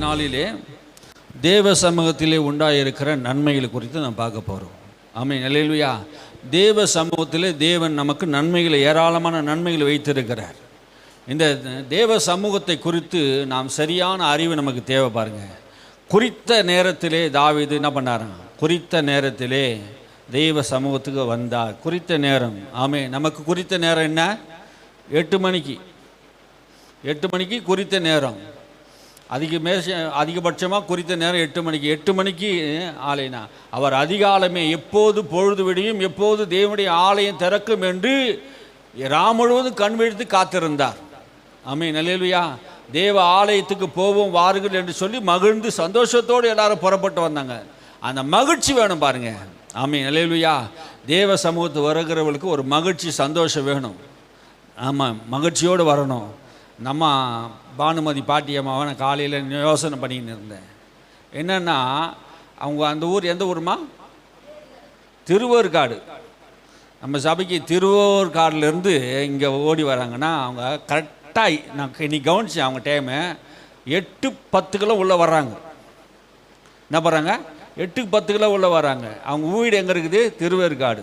நாளிலே தேவ சமூகத்திலே உண்டாயிருக்கிற நன்மைகள் குறித்து நாம் பார்க்க போகிறோம். ஆமென், அல்லேலூயா. தேவ சமூகத்திலே தேவன் நமக்கு நன்மைகளை, ஏராளமான நன்மைகளை வைத்திருக்கிறார். இந்த தேவ சமூகத்தை குறித்து நாம் சரியான அறிவு நமக்கு தேவை. பாருங்க, குறித்த நேரத்திலே தாவீது என்ன பண்ணாராம்? குறித்த நேரத்திலே தெய்வ சமூகத்துக்கு வந்தார். குறித்த நேரம். ஆமே, நமக்கு குறித்த நேரம் என்ன? 8 மணிக்கு. 8 மணிக்கு குறித்த நேரம். அதிகபட்சமாக குறித்த நேரம் 8 மணிக்கு. 8 மணிக்கு ஆலயனா அவர் அதிகாலமே எப்போது பொழுது விடியும், எப்போது தேவனுடைய ஆலயம் திறக்கும் என்று முழுவதும் கண் விழித்து காத்திருந்தார். ஆமென், அல்லேலூயா. தேவ ஆலயத்துக்கு போவோம் வாருங்கள் என்று சொல்லி மகிழ்ந்து சந்தோஷத்தோடு எல்லாரும் புறப்பட்டு வந்தாங்க. அந்த மகிழ்ச்சி வேணும் பாருங்க. ஆமென், அல்லேலூயா. தேவ சமூகத்து வருகிறவர்களுக்கு ஒரு மகிழ்ச்சி, சந்தோஷம் வேணும். ஆமாம், மகிழ்ச்சியோடு வரணும். நம்ம பானுமதி பாட்டியம்மாவை நான் காலையில் யோசனை பண்ணின்னு இருந்தேன். என்னென்னா, அவங்க அந்த ஊர் எந்த ஊருமா? திருவேற்காடு. நம்ம சபைக்கு திருவேற்காடுலேருந்து இங்கே ஓடி வராங்கன்னா அவங்க கரெக்டாக, நான் இன்னைக்கு கவனிச்சேன், அவங்க டைமு 8:10 உள்ளே வர்றாங்க. என்ன பண்ணுறாங்க? 8:10 உள்ளே வராங்க. அவங்க வீடு எங்கே இருக்குது? திருவேற்காடு.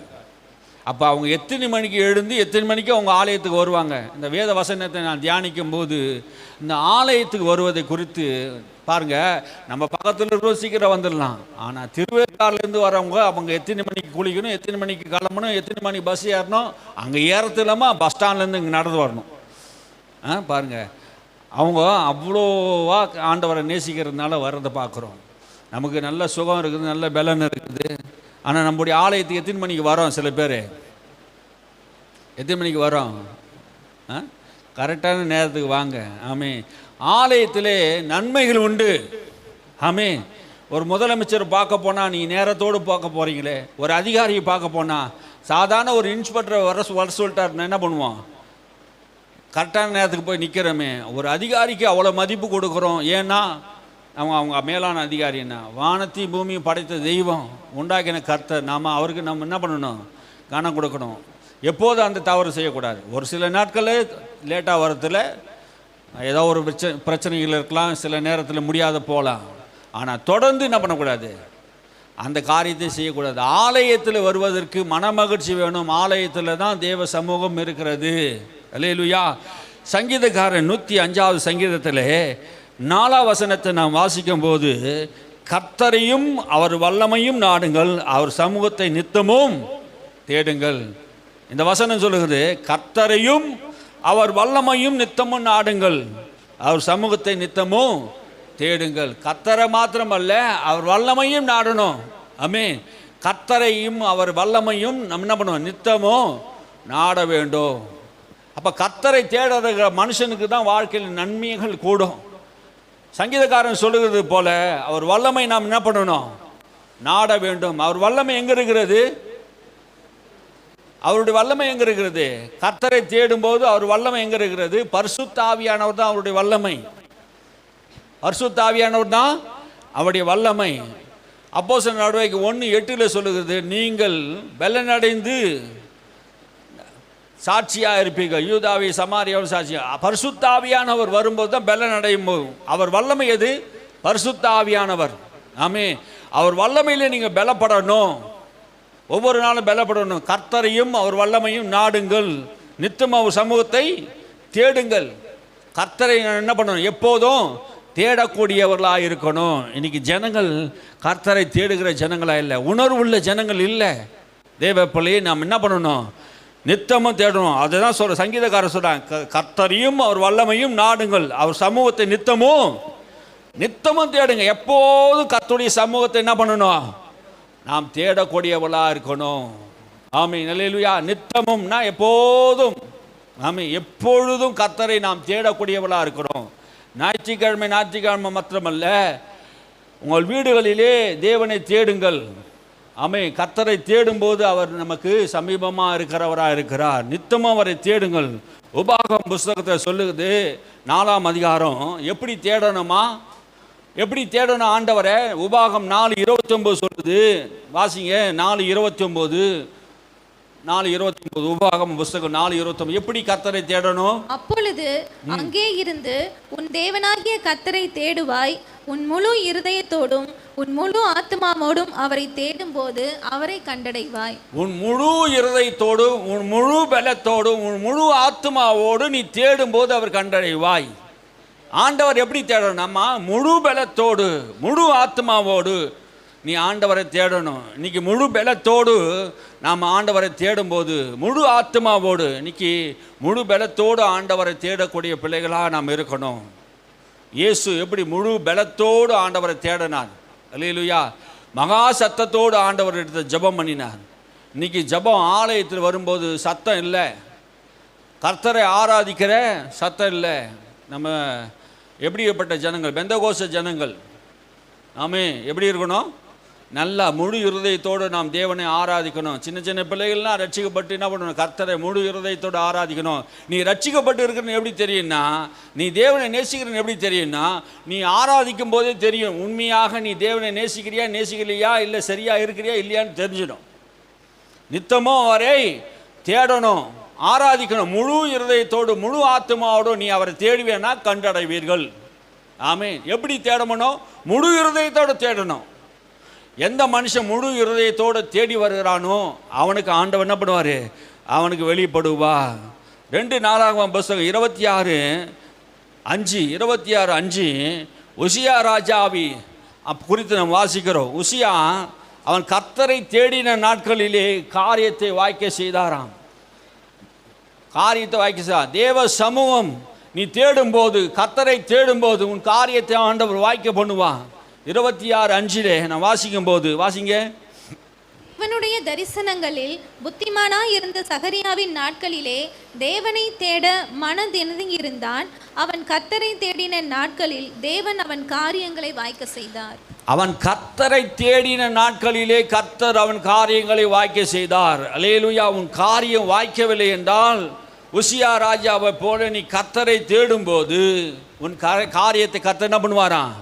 அப்போ அவங்க எத்தனை மணிக்கு எழுந்து எத்தனை மணிக்கு அவங்க ஆலயத்துக்கு வருவாங்க? இந்த வேத வசனத்தை நான் தியானிக்கும் போது இந்த ஆலயத்துக்கு வருவதை குறித்து பாருங்கள். நம்ம பக்கத்தில் இருக்கிற சீக்கிரம் வந்துடலாம். ஆனால் திருவேற்காடுலேருந்து வரவங்க அவங்க எத்தனை மணிக்கு குளிக்கணும், எத்தனை மணிக்கு கிளம்பணும், எத்தனை மணிக்கு பஸ் ஏறணும், அங்கே ஏறது இல்லாமல் பஸ் ஸ்டாண்ட்லேருந்து இங்கே நடந்து வரணும். பாருங்கள், அவங்க அவ்வளோவா ஆண்டவரை நேசிக்கிறதுனால வர்றதை பார்க்குறோம். நமக்கு நல்ல சுகம் இருக்குது, நல்ல பலன் இருக்குது. ஆனால் நம்முடைய ஆலயத்துக்கு எத்தனை மணிக்கு வரோம்? சில பேர் எத்தனை மணிக்கு வரோம்? கரெக்டான நேரத்துக்கு வாங்க. ஆமே, ஆலயத்திலே நன்மைகள் உண்டு. ஆமே, ஒரு முதலமைச்சர் பார்க்க போனால் நீ நேரத்தோடு பார்க்க போகிறீங்களே, ஒரு அதிகாரியை பார்க்க போனால், சாதாரண ஒரு இன்ஸ்பெக்டர் வர சொல்லிட்டாருன்னா என்ன பண்ணுவோம்? கரெக்டான நேரத்துக்கு போய் நிற்கிறோமே. ஒரு அதிகாரிக்கு அவ்வளோ மதிப்பு கொடுக்குறோம். ஏன்னா அவங்க மேலான அதிகாரி என்ன? வானத்தையும் பூமியும் படைத்த தெய்வம், உண்டாக்கின கர்த்தர். அவருக்கு நம்ம என்ன பண்ணணும்? கனம் கொடுக்கணும். எப்போதும் அந்த தவறு செய்யக்கூடாது. ஒரு சில நாட்களில் லேட்டாக வரத்தில் ஏதோ ஒரு பிரச்சனைகள் இருக்கலாம், சில நேரத்தில் முடியாத போகலாம். ஆனால் தொடர்ந்து என்ன பண்ணக்கூடாது? அந்த காரியத்தை செய்யக்கூடாது. ஆலயத்தில் வருவதற்கு மனமகிழ்ச்சி வேணும். ஆலயத்தில் தான் தேவ சமூகம் இருக்கிறது. அல்லேலூயா. சங்கீதக்காரன் 105வது சங்கீதத்தில் 4ஆம் வசனத்தை நாம் வாசிக்கும் போது, கர்த்தரையும் அவர் வல்லமையும் நாடுங்கள், அவர் சமூகத்தை நித்தமும் தேடுங்கள். இந்த வசனம் சொல்லுகிறது, கர்த்தரையும் அவர் வல்லமையும் நித்தமும் நாடுங்கள், அவர் சமூகத்தை நித்தமும் தேடுங்கள். கர்த்தரை மாத்திரமல்ல, அவர் வல்லமையும் நாடணும். ஆமென். கர்த்தரையும் அவர் வல்லமையும் நம்ம என்ன பண்ணுவோம்? நித்தமும் நாட வேண்டும். அப்போ கர்த்தரை தேடுற மனுஷனுக்கு தான் வாழ்க்கையில் நன்மைகள் கூடும். சங்கீதக்காரன் சொல்லுகிறது போல அவர் வல்லமை நாம் என்ன பண்ணணும்? நாட வேண்டும். அவர் வல்லமை எங்கே இருக்கிறது? அவருடைய வல்லமை எங்கே இருக்கிறது? கர்த்தரை தேடும்போது அவர் வல்லமை எங்கே இருக்கிறது? பரிசுத்த ஆவியானவர் தான் அவருடைய வல்லமை. பரிசுத்த ஆவியானவர் தான் அவருடைய வல்லமை. அப்போஸ்தலர் நடவடிக்கை 1:8 சொல்லுகிறது, நீங்கள் பலனடைந்து சாட்சியாக இருப்பீர்கள், யூதாவை சமாரியாவில் சாட்சியாக. பரிசுத்த ஆவியானவர் வரும்போது தான் பலன் அடையும் போது. அவர் வல்லமை எது? பரிசுத்த ஆவியானவர். ஆமே, அவர் வல்லமையிலே நீங்கள் பலப்படணும். ஒவ்வொரு நாளும் பலப்படணும். கர்த்தரையும் அவர் வல்லமையும் நாடுங்கள், நித்தம் அவர் சமூகத்தை தேடுங்கள். கர்த்தரை என்ன பண்ணணும்? எப்போதும் தேடக்கூடியவர்களாக இருக்கணும். இன்னைக்கு ஜனங்கள் கர்த்தரை தேடுகிற ஜனங்களாக இல்லை, உணர்வுள்ள ஜனங்கள் இல்லை. தேவ பிள்ளையை நாம் என்ன பண்ணணும்? நித்தமும் தேடணும். அதை தான் சொல்ற சங்கீதக்காரர் சொல்றாங்க, கர்த்தரையும் அவர் வல்லமையும் நாடுங்கள், அவர் சமூகத்தை நித்தமும் தேடுங்க. எப்போதும் கர்த்தருடைய சமூகத்தை என்ன பண்ணணும்? நாம் தேடக்கூடியவளாக இருக்கணும். ஆமென், அல்லேலூயா. நித்தமும்னா எப்போதும். ஆமென், எப்பொழுதும் கர்த்தரை நாம் தேடக்கூடியவளாக இருக்கிறோம். ஞாயிற்றுக்கிழமை மாத்திரமல்ல, உங்கள் வீடுகளிலே தேவனை தேடுங்கள். ஆமென். கர்த்தரை தேடும்போது அவர் நமக்கு சமீபமாக இருக்கிறவராக இருக்கிறார். நித்தமும் அவரை தேடுங்கள். உபாகமம் புஸ்தகத்தில் சொல்லுது 4ஆம் அதிகாரம் எப்படி தேடணுமா? எப்படி தேடணும் ஆண்டவரை? உபாகம் 4:29 சொல்லுது. வாசிங்க. 4:29 4:29 உபாகம் புஸ்தகம் 4:29. எப்படி கர்த்தரை தேடணும்? அப்பொழுது அங்கே இருந்து உன் தேவனாகிய கர்த்தரை தேடுவாய், உன் முழு இருதயத்தோடும் உன் முழு ஆத்மாவோடும் அவரை தேடும்போது அவரை கண்டடைவாய். உன் முழு இருதயத்தோடும் உன் முழு பலத்தோடும் உன் முழு ஆத்மாவோடு நீ தேடும்போது அவர் கண்டடைவாய். ஆண்டவர் எப்படி தேடணும்? நம்ம முழு பலத்தோடு முழு ஆத்மாவோடு நீ ஆண்டவரை தேடணும். இன்னைக்கு முழு பலத்தோடு நாம் ஆண்டவரை தேடும்போது முழு ஆத்மாவோடு இன்னைக்கு முழு பலத்தோடு ஆண்டவரை தேடக்கூடிய பிள்ளைகளாக நாம் இருக்கணும். இயேசு எப்படி முழு பலத்தோடு ஆண்டவரை தேடினார்? அல்லேலூயா. மகா சத்தத்தோடு ஆண்டவர் எடுத்த ஜெபம் பண்ணினார். இன்னைக்கு ஜெபம் ஆலயத்தில் வரும்போது சத்தம் இல்லை, கர்த்தரை ஆராதிக்கிற சத்தம் இல்லை. நம்ம எப்படிப்பட்ட ஜனங்கள்? பெந்தகோஸ்த ஜனங்கள். ஆமே, எப்படி இருக்கணும்? நல்லா முழு இருதயத்தோடு நாம் தேவனை ஆராதிக்கணும். சின்ன சின்ன பிள்ளைகள்லாம் ரட்சிக்கப்பட்டு என்ன பண்ணணும்? கர்த்தரை முழு இருதயத்தோடு ஆராதிக்கணும். நீ ரட்சிக்கப்பட்டு இருக்கிறன்னு எப்படி தெரியும்னா, நீ தேவனை நேசிக்கிறன்னு எப்படி தெரியும்னா, நீ ஆராதிக்கும் போதே தெரியும் உண்மையாக நீ தேவனை நேசிக்கிறியா நேசிக்கலையா, இல்லை சரியா இருக்கிறியா இல்லையான்னு தெரிஞ்சிடும். நித்தமும் அவரை தேடணும், ஆராதிக்கணும். முழு இருதயத்தோடு முழு ஆத்மாவோடு நீ அவரை தேடுவேனா கண்டடைவீர்கள். ஆமென். எப்படி தேடணும்? முழு இருதயத்தோடு தேடணும். எந்த மனுஷன் முழு இருதயத்தோடு தேடி வருகிறானோ அவனுக்கு ஆண்டவர் என்ன பண்ணுவார்? அவனுக்கு வெளிப்படுவா. 2 நாளாகமம் புஸ்தகம் 26:5 உசியா ராஜாவி குறித்து நாம் வாசிக்கிறோம். உசியா அவன் கர்த்தரை தேடின நாட்களிலே காரியத்தை வாய்க்க செய்தாராம். காரியத்தை வாய்க்க செய்தார். தேவ சமூகம் நீ தேடும்போது, கர்த்தரை தேடும்போது உன் காரியத்தை ஆண்டவர் வாய்க்க பண்ணுவான். 26:5 நான் வாசிக்கும் போது வாசிங்க. இவனுடைய தரிசனங்களில் புத்திமானாய் இருந்த சகரியாவின் நாட்களிலே தேவனை தேட மனதிறங்கியிருந்தான். அவன் கர்த்தரை தேடின நாட்களில் தேவன் அவன் காரியங்களை வாய்க்க செய்தார். அவன் கர்த்தரை தேடின நாட்களிலே கர்த்தர் அவன் காரியங்களை வாய்க்க செய்தார். அல்லேலூயா. உன் காரியம் வாய்க்கவில்லை என்றால் உசியா ராஜாவை போல நீ கர்த்தரை தேடும்போது உன் காரியத்தை கர்த்தர் என்ன பண்ணுவாராம்?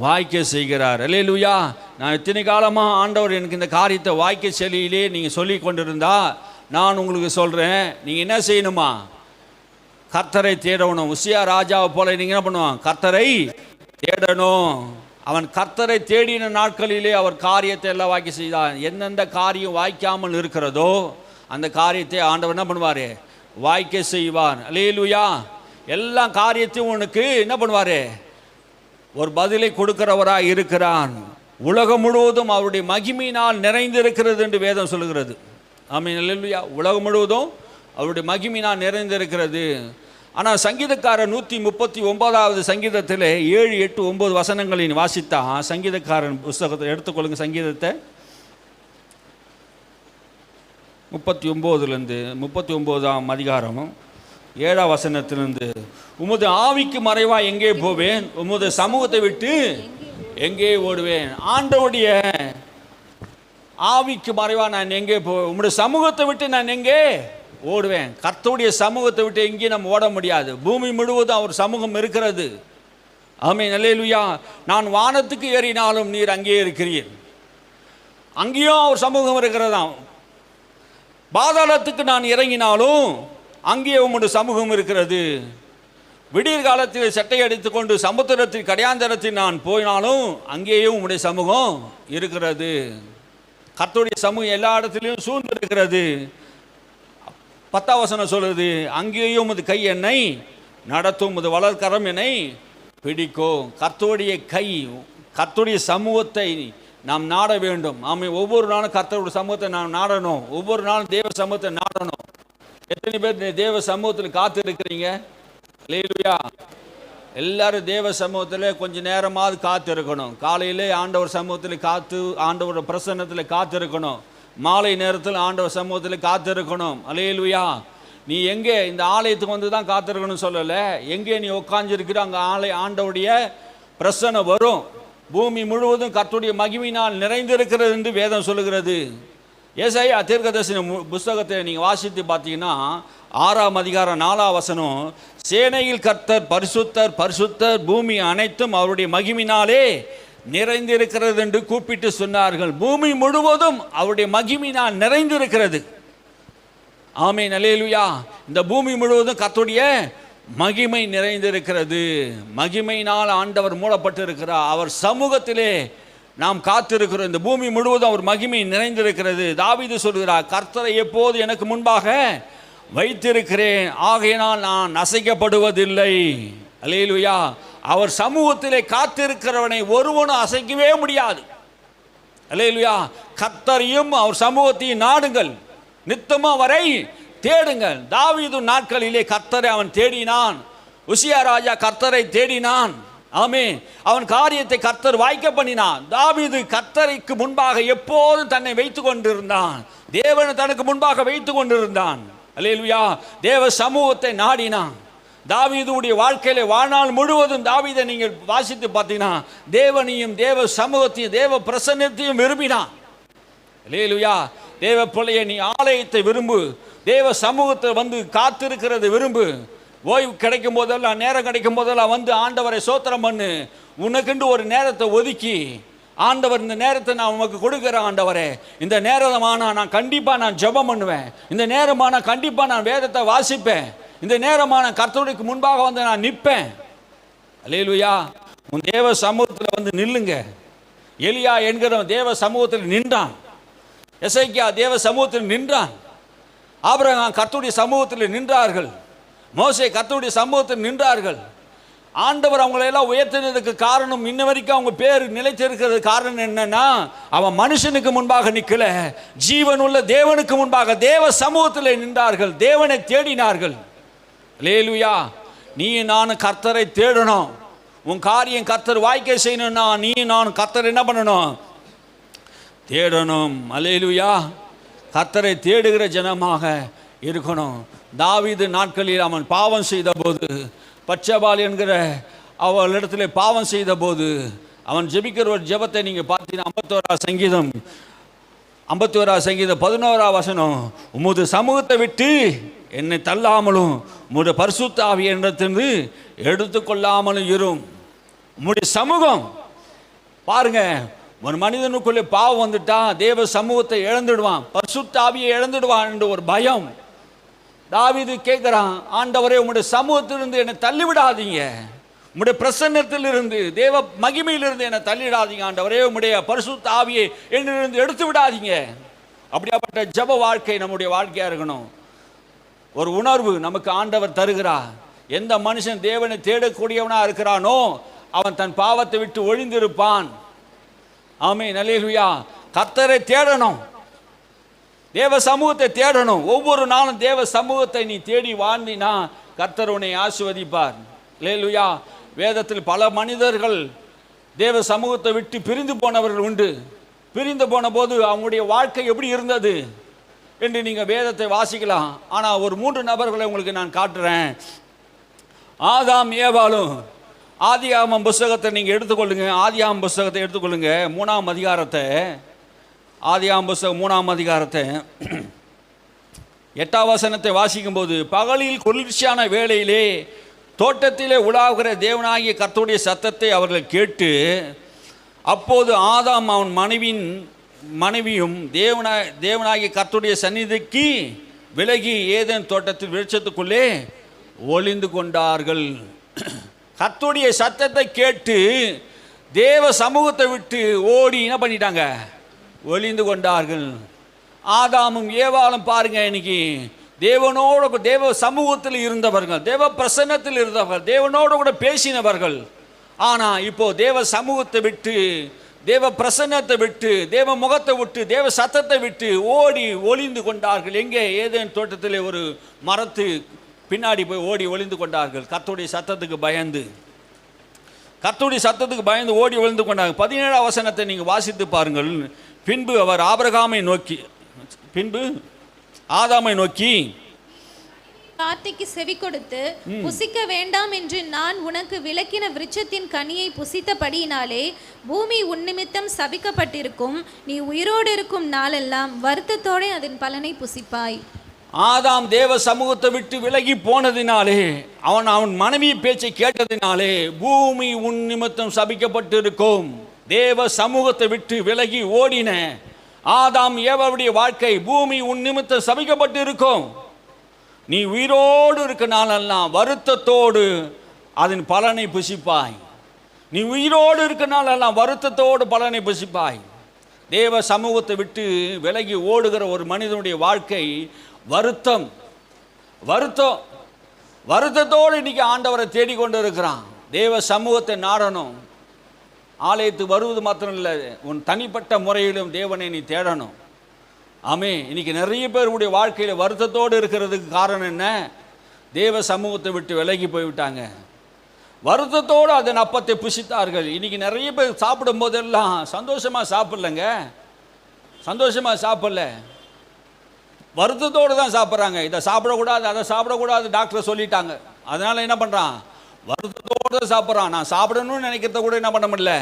வாய்க்க செய்கிறார். அல்லேலூயா. நான் இத்தனை காலமாக ஆண்டவர் எனக்கு இந்த காரியத்தை வாய்க்க செல்லியிலே நீங்கள் சொல்லி கொண்டிருந்தா நான் உங்களுக்கு சொல்கிறேன், நீங்கள் என்ன செய்யணுமா? கர்த்தரை தேடணும். உசியா ராஜாவை போல நீங்கள் என்ன பண்ணுவான்? கர்த்தரை தேடணும். அவன் கர்த்தரை தேடின நாட்களிலே அவர் காரியத்தை எல்லாம் வாய்க்க செய்தார். எந்தெந்த காரியம் வாய்க்காமல் இருக்கிறதோ அந்த காரியத்தை ஆண்டவர் என்ன பண்ணுவார்? வாய்க்க செய்வார். அல்லேலூயா. எல்லா காரியத்தையும் உனக்கு என்ன பண்ணுவார்? ஒரு பதிலை கொடுக்கிறவராக இருக்கிறான். உலகம் முழுவதும் அவருடைய மகிமையினால் நிறைந்திருக்கிறது என்று வேதம் சொல்லுகிறது. ஆமென். அல்லேலூயா. உலகம் முழுவதும் அவருடைய மகிமையினால் நிறைந்திருக்கிறது. ஆனால் சங்கீதக்காரர் 139வது சங்கீதத்தில் 7, 8, 9 வசனங்களின் வாசித்தா, சங்கீதக்காரன் புஸ்தகத்தை எடுத்துக்கொள்ளுங்க. சங்கீதத்தை 39லேருந்து 39ஆம் அதிகாரம் 7ஆம் வசனத்திலிருந்து, உமது ஆவிக்கு மறைவா எங்கே போவேன்? உமது சமூகத்தை விட்டு எங்கே ஓடுவேன்? ஆண்டவருடைய ஆவிக்கு மறைவா நான் எங்கே போவேன்? உம்முடைய சமூகத்தை விட்டு நான் எங்கே ஓடுவேன்? கர்த்தருடைய சமூகத்தை விட்டு எங்கேயும் நம்ம ஓட முடியாது. பூமி முழுவதும் அவர் சமூகம் இருக்கிறது. ஆமென். அல்லேலூயா. நான் வானத்துக்கு ஏறினாலும் நீர் அங்கே இருக்கிறீர். அங்கேயும் அவர் சமூகம் இருக்கிறதாம். பாதாளத்துக்கு நான் இறங்கினாலும் அங்கே உம்முடைய சமூகம் இருக்கிறது. விடியற் காலத்தில் சட்டை அடித்துக்கொண்டு சமுத்திரத்தில் கடையாந்தரத்தில் நான் போயினாலும் அங்கேயும் உம்முடைய சமூகம் இருக்கிறது. கர்த்தருடைய சமூகம் எல்லா இடத்துலையும் சூழ்ந்து இருக்கிறது. 10ஆம் வசனம் சொல்லுது, அங்கேயும் உமது கை என்னை நடத்தும், உமது வலதுகரம் என்னை பிடிக்கும். கர்த்தருடைய கை, கர்த்தருடைய சமூகத்தை நாம் நாட வேண்டும். ஆமாம். ஒவ்வொரு நாளும் கர்த்தருடைய சமூகத்தை நாம் நாடணும். ஒவ்வொரு நாளும் தேவ சமூகத்தை நாடணும். எத்தனை பேர் தேவ சமூகத்தில் காத்து இருக்கிறீங்க? அல்லேலூயா. எல்லாரும் தேவ சமூகத்தில் கொஞ்சம் நேரமாவது காத்து இருக்கணும். காலையிலே ஆண்டவர் சமூகத்தில் காத்து, ஆண்டவர் பிரசன்னத்தில் காத்து இருக்கணும். மாலை நேரத்தில் ஆண்டவர் சமூகத்தில் காத்து இருக்கணும். அல்லேலூயா. நீ எங்கே இந்த ஆலயத்துக்கு வந்து தான் காத்திருக்கணும்னு சொல்லலை. எங்கே நீ உட்கார்ந்துருக்கிற அங்கே ஆண்டவுடைய பிரசன்னம் வரும். பூமி முழுவதும் கர்த்தருடைய மகிமையினால் நிறைந்திருக்கிறது என்று வேதம் சொல்லுகிறது. ஏசாயா தீர்க்கதரிசன புஸ்தகத்தை நீங்கள் வாசித்து பார்த்தீங்கன்னா 6ஆம் அதிகாரம் 4ஆம் வசனம், சேனையில் கர்த்தர் பரிசுத்தர் பரிசுத்தர், பூமி அனைத்தும் அவருடைய மகிமையினாலே நிறைந்திருக்கிறது என்று கூப்பிட்டு சொன்னார்கள். பூமி முழுவதும் அவருடைய மகிமையினால் நிறைந்திருக்கிறது. ஆமென். அல்லேலூயா. இந்த பூமி முழுவதும் கர்த்தருடைய மகிமை நிறைந்திருக்கிறது. மகிமையினால் ஆண்டவர் மூடப்பட்டிருக்கிறார். அவர் சமூகத்திலே நாம் காத்திருக்கிறோம். இந்த பூமி முழுவதும் அவர் மகிமை நிறைந்திருக்கிறது. தாவீது சொல்கிறார், கர்த்தரை எப்போது எனக்கு முன்பாக வைத்திருக்கிறேன், ஆகையினால் நான் அசைக்கப்படுவதில்லை. அல்லேலூயா. அவர் சமூகத்திலே காத்திருக்கிறவனை ஒருவனும் அசைக்கவே முடியாது. அல்லேலூயா. கர்த்தரையும் அவர் சமூகத்தையும் நாடுங்கள், நித்தமும் அவரை தேடுங்கள். தாவீது நாட்களிலே கர்த்தரை அவன் தேடினான். உசியா ராஜா கர்த்தரை தேடினான். ஆமென். அவன் காரியத்தை கர்த்தர் வாய்க்க பண்ணினான். தாவீது கர்த்தருக்கு முன்பாக எப்போதும் தன்னை வைத்துக் கொண்டிருந்தான். தேவனை தனக்கு முன்பாக வைத்துக் கொண்டிருந்தான். அல்லேலூயா. தேவ சமூகத்தை நாடினான். தாவீதுடைய வாழ்க்கையில வாழ்நாள் முழுவதும் தாவீதை நீங்கள் வாசித்து பார்த்தீங்கன்னா தேவனையும் தேவ சமூகத்தையும் தேவ பிரசன்னத்தையும் விரும்பினான். அல்லேலூயா. தேவ பிள்ளையை, நீ ஆலயத்தை விரும்பு, தேவ சமூகத்தை வந்து காத்திருக்கிறது விரும்பு. ஓய்வு கிடைக்கும் போதெல்லாம், நேரம் கிடைக்கும் போதெல்லாம் வந்து ஆண்டவரை சோத்திரம் பண்ணு. உனக்குண்டு ஒரு நேரத்தை ஒதுக்கி, ஆண்டவர் இந்த நேரத்தை நான் உனக்கு கொடுக்குறேன் ஆண்டவரே, இந்த நேரமானா நான் கண்டிப்பாக நான் ஜெபம் பண்ணுவேன், இந்த நேரமான கண்டிப்பாக நான் வேதத்தை வாசிப்பேன், இந்த நேரமான கர்த்தருக்கு முன்பாக வந்து நான் நிற்பேன். அல்லேலூயா. உன் தேவ சமூகத்தில் வந்து நில்லுங்க. எலியா என்கிறவன் தேவ சமூகத்தில் நின்றான். எசேக்கியா தேவ சமூகத்தில் நின்றான். ஆபிரகாம் கர்த்தருடைய சமூகத்தில் நின்றார்கள். மோசே கர்த்தருடைய சமூகத்தில் நின்றார்கள். ஆண்டவர் அவங்களெல்லாம் உயர்த்தினதுக்கு காரணம், இன்ன வரைக்கும் அவங்க பேர் நிலைத்திருக்கிறது காரணம் என்னன்னா, அவன் மனுஷனுக்கு முன்பாக நிற்கல, ஜீவனுள்ள தேவனுக்கு முன்பாக தேவ சமூகத்தில் நின்றார்கள், தேவனை தேடினார்கள். அல்லேலூயா. நீ நானும் கர்த்தரை தேடணும். உன் காரியம் கர்த்தர் வாய்க்க செய்யணும்னா நீ நானும் கர்த்தர் என்ன பண்ணணும்? தேடணும். அல்லேலூயா. கர்த்தரை தேடுகிற ஜனமாக இருக்கணும். தாவீது நாட்களில் அவன் பாவம் செய்த போது, பட்சபால் என்கிற அவளிடத்தில் பாவம் செய்த போது அவன் ஜெபிக்கிற ஒரு ஜெபத்தை நீங்கள் பார்த்தீங்கன்னா 51 சங்கீதம் 11 வசனம், உமது சமூகத்தை விட்டு என்னை தள்ளாமலும் உம்முடைய பரிசுத்த ஆவியை என்னிடத்திலிருந்து எடுத்துக்கொள்ளாமலும் இரும். உம்முடைய சமூகம் பாருங்க, ஒரு மனிதனுக்குள்ளே பாவம் வந்துட்டா தேவ சமூகத்தை இழந்துடுவான், பரிசுத்த ஆவியை இழந்துடுவான் என்று ஒரு பயம். தாவீது கேட்கிறான், ஆண்டவரே உம்முடைய சமூகத்திலிருந்து என்னை தள்ளிவிடாதீங்க, உம்முடைய பிரசன்னத்தில் இருந்து தேவ மகிமையிலிருந்து என்னை தள்ளிடாதீங்க ஆண்டவரே, உம்முடைய பரிசுத்த ஆவியை என்னிலிருந்து எடுத்து விடாதீங்க. அப்படியாப்பட்ட ஜெப வாழ்க்கை நம்முடைய வாழ்க்கையா இருக்கணும். ஒரு உணர்வு நமக்கு ஆண்டவர் தருகிறார். எந்த மனுஷன் தேவனை தேடக்கூடியவனா இருக்கிறானோ அவன் தன் பாவத்தை விட்டு ஒழிந்திருப்பான். ஆமென். அல்லேலூயா. கர்த்தரை தேடணும், தேவ சமூகத்தை தேடணும். ஒவ்வொரு நாளும் தேவ சமூகத்தை நீ தேடி வாழ்ந்தினா கர்த்தர் உன்னை ஆசீர்வதிப்பார். அல்லேலூயா. வேதத்தில் பல மனிதர்கள் தேவ சமூகத்தை விட்டு பிரிந்து போனவர்கள் உண்டு. பிரிந்து போன போது அவங்களுடைய வாழ்க்கை எப்படி இருந்தது என்று நீங்கள் வேதத்தை வாசிக்கலாம். ஆனால் ஒரு 3 நபர்களை உங்களுக்கு நான் காட்டுறேன். ஆதாம் ஏவாளும். ஆதியாகமம் புஸ்தகத்தை நீங்கள் எடுத்துக்கொள்ளுங்க. ஆதியாகமம் புஸ்தகத்தை எடுத்துக்கொள்ளுங்க, 3ஆம் அதிகாரத்தை. ஆதியாகமம் புஸ்தகம் 3ஆம் அதிகாரத்தை 8ஆம் வசனத்தை வாசிக்கும் போது, பகலில் குளிர்ச்சியான வேளையிலே தோட்டத்திலே உலாவுகிற தேவனாகிய கர்த்தருடைய சத்தத்தை அவர்கள் கேட்டு, அப்போது ஆதாம் அவன் மனைவியும் தேவனாகிய கர்த்தருடைய சந்நிதிக்கு விலகி ஏதேன் தோட்டத்தில் விருட்சத்துக்குள்ளே ஒளிந்து கொண்டார்கள். கர்த்தருடைய சத்தத்தை கேட்டு தேவ சமூகத்தை விட்டு ஓடி என்ன பண்ணிட்டாங்க? ஒளிந்து கொண்டார்கள். ஆதாமும் ஏவாளும் பாருங்க, இன்னைக்கு தேவனோடு தேவ சமூகத்தில் இருந்தவர்கள், தேவ பிரசன்னத்தில் இருந்தவர்கள், தேவனோடு கூட பேசினவர்கள். ஆனால் இப்போ தேவ சமூகத்தை விட்டு, தேவ பிரசன்னத்தை விட்டு, தேவ முகத்தை விட்டு, தேவ சத்தத்தை விட்டு ஓடி ஒளிந்து கொண்டார்கள். எங்கே? ஏதேன் தோட்டத்திலே ஒரு மரத்து பின்னாடி போய் ஓடி ஒளிந்து கொண்டார்கள். கர்த்தருடைய சத்தத்துக்கு பயந்து, கர்த்தருடைய சத்தத்துக்கு பயந்து ஓடி ஒளிந்து கொண்டார்கள். 17ஆம் வசனத்தை நீங்கள் வாசித்து பாருங்கள். பின்பு அவர் ஆபிரகாமை நோக்கி, பின்பு ஆதாமை நோக்கி, வார்த்தைக்கு செவி கொடுத்து புசிக்க வேண்டாம் என்று நான் உனக்கு விலக்கின விருட்சத்தின் கனியை புசித்தபடியினாலே பூமி உன் நிமித்தம் சபிக்கப்பட்டிருக்கும், நீ உயிரோடு இருக்கும் நாளெல்லாம் வருத்தத்தோட அதன் பலனை புசிப்பாய். ஆதாம் தேவ சமூகத்தை விட்டு விலகி போனதினாலே, அவன் மனைவி பேச்சை கேட்டதினாலே பூமி உன் நிமித்தம் சபிக்கப்பட்டிருக்கும். தேவ சமூகத்தை விட்டு விலகி ஓடின ஆதாம் ஏவாளுடைய வாழ்க்கை பூமி உன் நிமித்தம் சபிக்கப்பட்டு இருக்கும். நீ உயிரோடு இருக்க நாளெல்லாம் வருத்தத்தோடு அதன் பலனை புசிப்பாய். நீ உயிரோடு இருக்க நாளெல்லாம் வருத்தத்தோடு பலனை புசிப்பாய். தேவ சமூகத்தை விட்டு விலகி ஓடுகிற ஒரு மனிதனுடைய வாழ்க்கை வருத்தம். வருத்தம் வருத்தத்தோடு இன்னைக்கு ஆண்டவரை தேடிக்கொண்டு இருக்கிறான். தேவ சமூகத்தை நாடணும். ஆலயத்துக்கு வருவது மாத்திரம் இல்லை, உன் தனிப்பட்ட முறையிலும் தேவனை நீ தேடணும். ஆமே. இன்னைக்கு நிறைய பேருடைய வாழ்க்கையில் வருத்தத்தோடு இருக்கிறதுக்கு காரணம் என்ன? தேவ சமூகத்தை விட்டு விலகி போய்விட்டாங்க. வருத்தத்தோடு அதன் அப்பத்தை புசித்தார்கள். இன்னைக்கு நிறைய பேர் சாப்பிடும் போதெல்லாம் சந்தோஷமாக சாப்பிடலங்க, சந்தோஷமாக சாப்பிடல, வருத்தத்தோடு தான் சாப்பிட்றாங்க. இதை சாப்பிடக்கூடாது, அதை சாப்பிடக்கூடாது, டாக்டர் சொல்லிட்டாங்க. அதனால் என்ன பண்ணுறான்? வருத்தத்தோடு தான் சாப்பிட்றான். நான் சாப்பிடணும்னு நினைக்கிறத கூட என்ன பண்ண முடியல,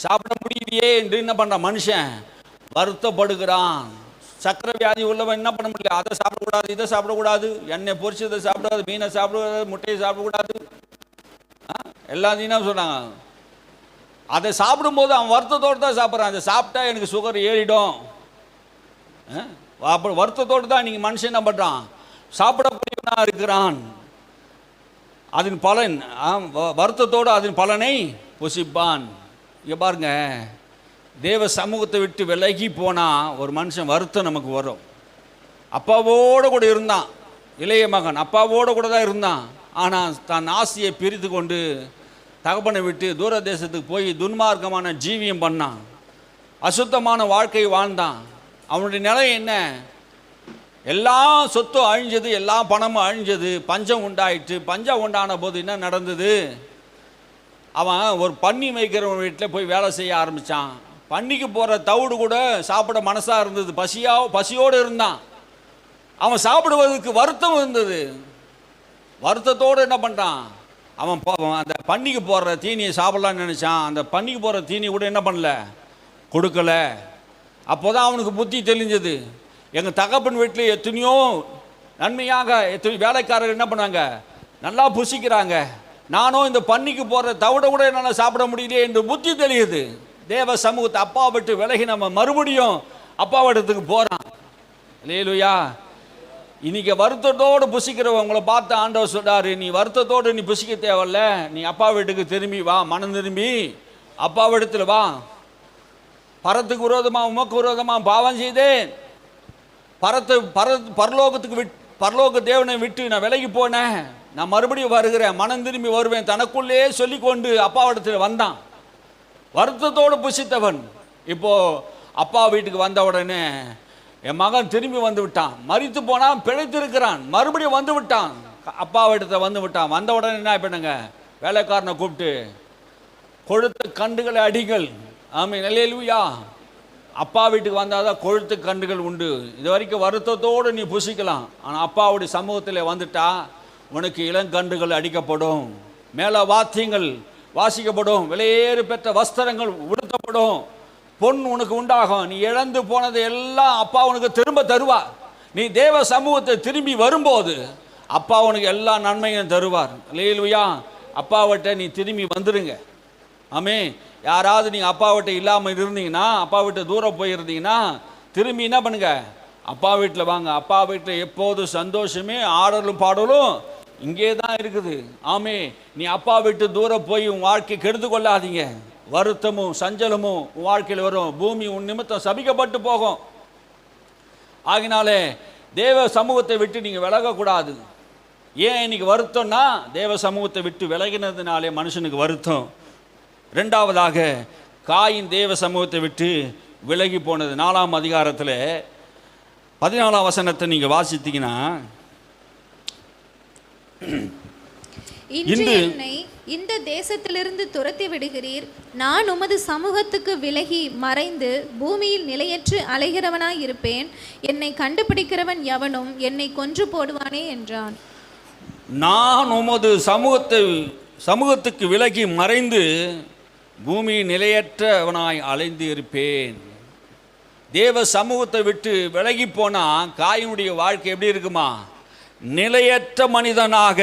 சாப்பிட முடியலையே என்று என்ன பண்ணுறான் மனுஷன்? வருத்தப்படுகிறான். சக்கரை வியாதி உள்ளவன் என்ன பண்ண முடியல, அதை சாப்பிடக்கூடாது, இதை சாப்பிடக்கூடாது, எண்ணெய் பொரிச்சதை சாப்பிடாது, மீனை சாப்பிடக்கூடாது, முட்டையை சாப்பிடக்கூடாது, எல்லாத்தையும் சொன்னாங்க. அதை சாப்பிடும்போது அவன் வருத்தத்தோடு தான் சாப்பிட்றான். அதை சாப்பிட்டா எனக்கு சுகர் ஏறிடும். அப்போ வருத்தத்தோடு தான் நீங்கள் மனுஷன் என்ன பண்ணுறான்? சாப்பிடக்கூடியவனாக இருக்கிறான். அதன் பலன் வருத்தத்தோடு அதன் பலனை புசிப்பான். இங்கே பாருங்க, தேவ சமூகத்தை விட்டு விலகி போனால் ஒரு மனுஷன் வருத்தம் நமக்கு வரும். அப்பாவோடு கூட இருந்தான், இளைய மகன் அப்பாவோடு கூட தான் இருந்தான். ஆனால் தன் ஆசையை பிரித்து கொண்டு தகப்பனை விட்டு தூர தேசத்துக்கு போய் துன்மார்க்கமான ஜீவியம் பண்ணான், அசுத்தமான வாழ்க்கை வாழ்ந்தான். அவனுடைய நிலை என்ன? எல்லா சொத்தும் அழிஞ்சது, எல்லா பணமும் அழிஞ்சது, பஞ்சம் உண்டாயிட்டு. பஞ்சம் உண்டான போது என்ன நடந்தது? அவன் ஒரு பன்னி மேய்க்கிறவன் வீட்டில் போய் வேலை செய்ய ஆரம்பித்தான். பன்னிக்கு போகிற தவிடு கூட சாப்பிட மனசாக இருந்தது, பசியோடு இருந்தான். அவன் சாப்பிடுவதற்கு வருத்தம் இருந்தது. வருத்தத்தோடு என்ன பண்ணுறான்? அவன் அந்த பன்னிக்கு போடுற தீனியை சாப்பிட்லான்னு நினச்சான். அந்த பன்னிக்கு போகிற தீனி கூட என்ன பண்ணல, கொடுக்கல. அப்போ தான் அவனுக்கு புத்தி தெளிஞ்சது. எங்கள் தகப்பன் வீட்டில் எத்தனையோ நன்மையாக எத்தனையோ வேலைக்காரர் என்ன பண்ணாங்க, நல்லா புசிக்கிறாங்க, நானும் இந்த பன்னிக்கு போகிற தவிட கூட என்னால் சாப்பிட முடியலையே என்று புத்தி தெரியுது. தேவ சமூகத்தை அப்பா விட்டு விலகி நம்ம மறுபடியும் அப்பாவிடத்துக்கு போகிறான். இல்லையா? இன்னைக்கு வருத்தத்தோடு புசிக்கிறவங்களை பார்த்து ஆண்டவர் சொல்றாரு, நீ வருத்தத்தோடு நீ புசிக்க தேவையில்ல, நீ அப்பா வீட்டுக்கு திரும்பி வா, மனம் திரும்பி அப்பா வீட்டுல வா. பரத்துக்கு விரோதமாக உமக்கு விரோதமாக பாவம் செய்தேன், பரலோக தேவனை விட்டு நான் விலகி போனேன், நான் மறுபடியும் வருகிறேன், மனம் திரும்பி வருவேன், தனக்குள்ளே சொல்லிக்கொண்டு அப்பாவிடத்தில் வந்தான். வருத்தத்தோடு புசித்தவன் இப்போ அப்பா வீட்டுக்கு வந்த உடனே என் மகன் திரும்பி வந்து விட்டான். மரித்து போனான், பிழைத்திருக்கிறான், மறுபடியும் வந்து விட்டான், அப்பா வீட்டத்தை வந்து விட்டான். வந்த உடனே என்ன பண்ணுங்க, வேலைக்காரனை கூப்பிட்டு கொழுத்த கண்டுகளை அடிகள். ஆமென், அல்லேலூயா. அப்பா வீட்டுக்கு வந்தால் தான் கொழுத்து கண்டுகள் உண்டு. இது வரைக்கும் வருத்தத்தோடு நீ புசிக்கலாம், ஆனால் அப்பாவுடைய சமூகத்தில் வந்துட்டா உனக்கு இளங்கண்டுகள் அடிக்கப்படும், மேலே வாத்தியங்கள் வாசிக்கப்படும், விலையேறு பெற்ற வஸ்திரங்கள் உடுத்தப்படும், பொன் உனக்கு உண்டாகும். நீ இழந்து போனதை எல்லாம் அப்பா உனக்கு திரும்ப தருவார். நீ தேவ சமூகத்தை திரும்பி வரும்போது அப்பா உனக்கு எல்லா நன்மையும் தருவார். அல்லேலூயா. அப்பாவிட்ட நீ திரும்பி வந்துடுங்க. ஆமே. யாராவது நீங்கள் அப்பாவிட்ட இல்லாமல் இருந்தீங்கன்னா, அப்பா விட்டு தூரம் போயிருந்தீங்கன்னா திரும்பி என்ன பண்ணுங்க, அப்பா வீட்டில் வாங்க. அப்பா வீட்டில் எப்போது சந்தோஷமே, ஆடலும் பாடலும் இங்கே தான் இருக்குது. ஆமே. நீ அப்பா விட்டு தூரம் போய் உன் வாழ்க்கை கெடுத்து கொள்ளாதீங்க. வருத்தமும் சஞ்சலமும் உன் வாழ்க்கையில் வரும். பூமி உன் நிமித்தம் சபிக்கப்பட்டு போகும். ஆகினாலே தேவ சமூகத்தை விட்டு நீங்கள் விலகக்கூடாது. ஏன் இன்னைக்கு வருத்தம்னா, தேவ சமூகத்தை விட்டு விலகினதுனாலே மனுஷனுக்கு வருத்தம். ரெண்டாவதாக, காயின் தேவ சமூகத்தை விட்டு விலகி போனது. 4ஆம் அதிகாரத்தில் 14ஆம் வசனத்தை நீங்கள் வாசித்தீங்கன்னா, இன்று என்னை இந்த தேசத்திலிருந்து துரத்தி விடுகிறீர், நான் உமது சமூகத்துக்கு விலகி மறைந்து பூமியில் நிலையற்று அலைகிறவனாய் இருப்பேன், என்னை கண்டுபிடிக்கிறவன் எவனும் என்னை கொன்று போடுவானே என்றான். நான் உமது சமூகத்துக்கு விலகி மறைந்து பூமியில் நிலையற்றவனாய் அலைந்து இருப்பேன். தேவ சமூகத்தை விட்டு விலகி போனா காயினுடைய வாழ்க்கை எப்படி இருக்குமா? நிலையற்ற மனிதனாக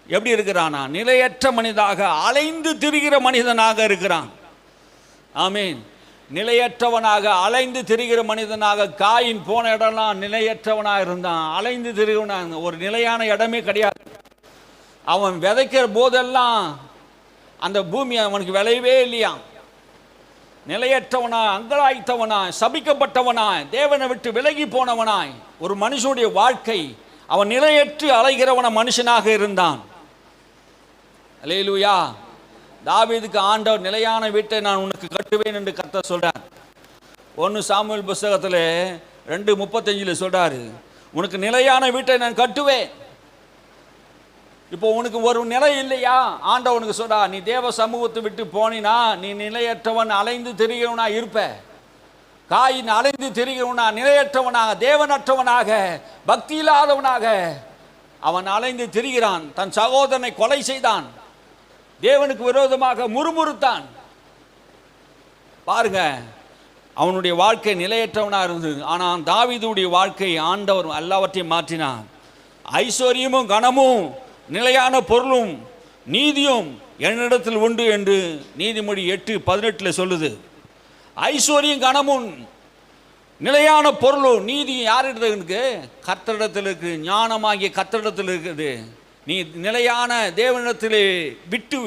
எப்படி இருக்கிறானா? நிலையற்ற மனிதனாக, அலைந்து திரிகிற மனிதனாக இருக்கிறான். ஆமீன். நிலையற்றவனாக அலைந்து திரிகிற மனிதனாக. காயின் போன இடம்லாம் நிலையற்றவனாக இருந்தான், அலைந்து திரிகிறவனாக. ஒரு நிலையான இடமே கிடையாது. அவன் விதைக்கிற போதெல்லாம் அந்த பூமி அவனுக்கு விளையவே இல்லையா. நிலையற்றவனாய், அங்கலாய்த்தவனாய், சபிக்கப்பட்டவனாய், தேவனை விட்டு விலகி போனவனாய் ஒரு மனுஷனுடைய வாழ்க்கை. அவன் நிலையற்று அலைகிறவன மனுஷனாக இருந்தான். அல்லேலூயா. தாவீதுக்கு ஆண்டவர் நிலையான வீட்டை நான் உனக்கு கட்டுவேன் என்று கர்த்தர் சொல்றார். 1 சாமுவேல் புஸ்தகத்தில் 2:35 சொல்றாரு, உனக்கு நிலையான வீட்டை நான் கட்டுவேன். இப்போ உனக்கு ஒரு நிலை இல்லையா? ஆண்டவனுக்கு சொல்றா, நீ தேவ சமூகத்தை விட்டு போனினா நீ நிலையற்றவன், அலைந்து திரிகிறவனா இருப்ப. காயின் அலைந்து திரிகிறவனா, நிலையற்றவனாக, தேவனற்றவனாக, பக்தி இல்லாதவனாக அவன் அலைந்து திரிகிறான். தன் சகோதரனை கொலை செய்தான், தேவனுக்கு விரோதமாக முறுமுறுத்தான். பாருங்க, அவனுடைய வாழ்க்கை நிலையற்றவனாக இருந்தது. ஆனால் தாவீதுடைய வாழ்க்கை ஆண்டவர் எல்லாவற்றையும் மாற்றினான். ஐஸ்வர்யமும் கனமும் நிலையான பொருளும் நீதியும் என்னிடத்தில் உண்டு என்று நீதிமொழி 8:18 சொல்லுது. ஐஸ்வர்யம் கனமும் நிலையான பொருளும் நீதியும் யாரிடத்தில் இருக்கு? கர்த்தரிடத்தில் இருக்கு. ஞானமாகிய கர்த்தரிடத்தில் இருக்குது. நீ நிலையான தேவனிடத்திலே விட்டு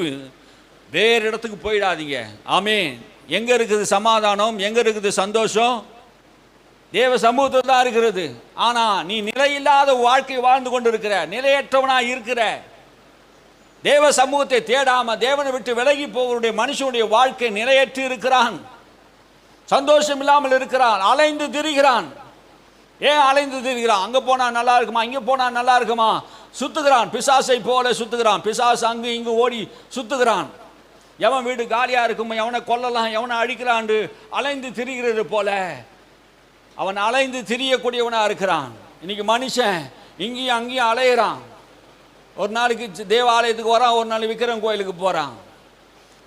வேறு இடத்துக்கு போயிடாதீங்க. ஆமென். எங்க இருக்குது சமாதானம்? எங்க இருக்குது சந்தோஷம்? தேவ சமூகத்தில் தான் இருக்கிறது. ஆனா நீ நிலையில்லாத வாழ்க்கை வாழ்ந்து கொண்டு இருக்கிற, நிலையற்றவனா இருக்கிற, தேவ சமூகத்தை தேடாம தேவனை விட்டு விலகி போவருடைய மனுஷனுடைய வாழ்க்கை நிலையற்று இருக்கிறான், சந்தோஷம் இல்லாமல் இருக்கிறான், அலைந்து திரிகிறான். ஏன் அலைந்து திரிகிறான்? அங்க போனா நல்லா இருக்குமா, இங்க போனா நல்லா இருக்குமா, சுத்துகிறான். பிசாசை போல சுத்துகிறான். பிசாசு அங்கு இங்கு ஓடி சுத்துகிறான். எவன் வீடு காலியா இருக்குமோ, எவனை கொல்லலாம், எவனை அழிக்கலான்னு அலைந்து திரிகிறது போல அவன் அலைந்து திரியக்கூடியவனா இருக்கிறான். இன்னைக்கு மனுஷன் இங்கேயும் அங்கேயும் அலையிறான். ஒரு நாளைக்கு தேவாலயத்துக்கு வரான், ஒரு நாள் விக்கிரம் கோயிலுக்கு போறான்.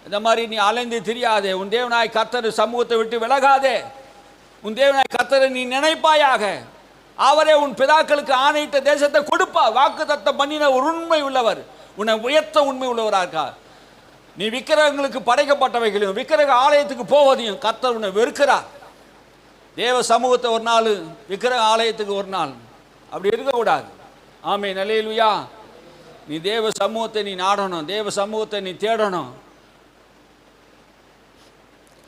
இந்த மாதிரி நீ அலைந்து திரியாதே. உன் தேவனாய் கர்த்தர் சமூகத்தை விட்டு விலகாதே. உன் தேவனாய் கர்த்தரை நீ நினைப்பாயாக. அவரே உன் பிதாக்களுக்கு ஆணையிட்ட தேசத்தை கொடுப்பா. வாக்கு தத்தம் பண்ணின ஒரு உண்மை உள்ளவர், உன்னை உயர்த்த உண்மை உள்ளவராக இருக்கார். நீ விக்கிரகங்களுக்கு படைக்கப்பட்டவைகளையும் விக்கிரக ஆலயத்துக்கு போவதையும் கர்த்தர் உன்னை வெறுக்கிறார். தேவ சமூகத்தை ஒரு நாள், விக்கிரக ஆலயத்துக்கு ஒரு நாள், அப்படி இருக்கக்கூடாது. ஆமென். அல்லேலூயா. நீ தேவ சமூகத்தை நீ நாடணும், தேவ சமூகத்தை நீ தேடணும்.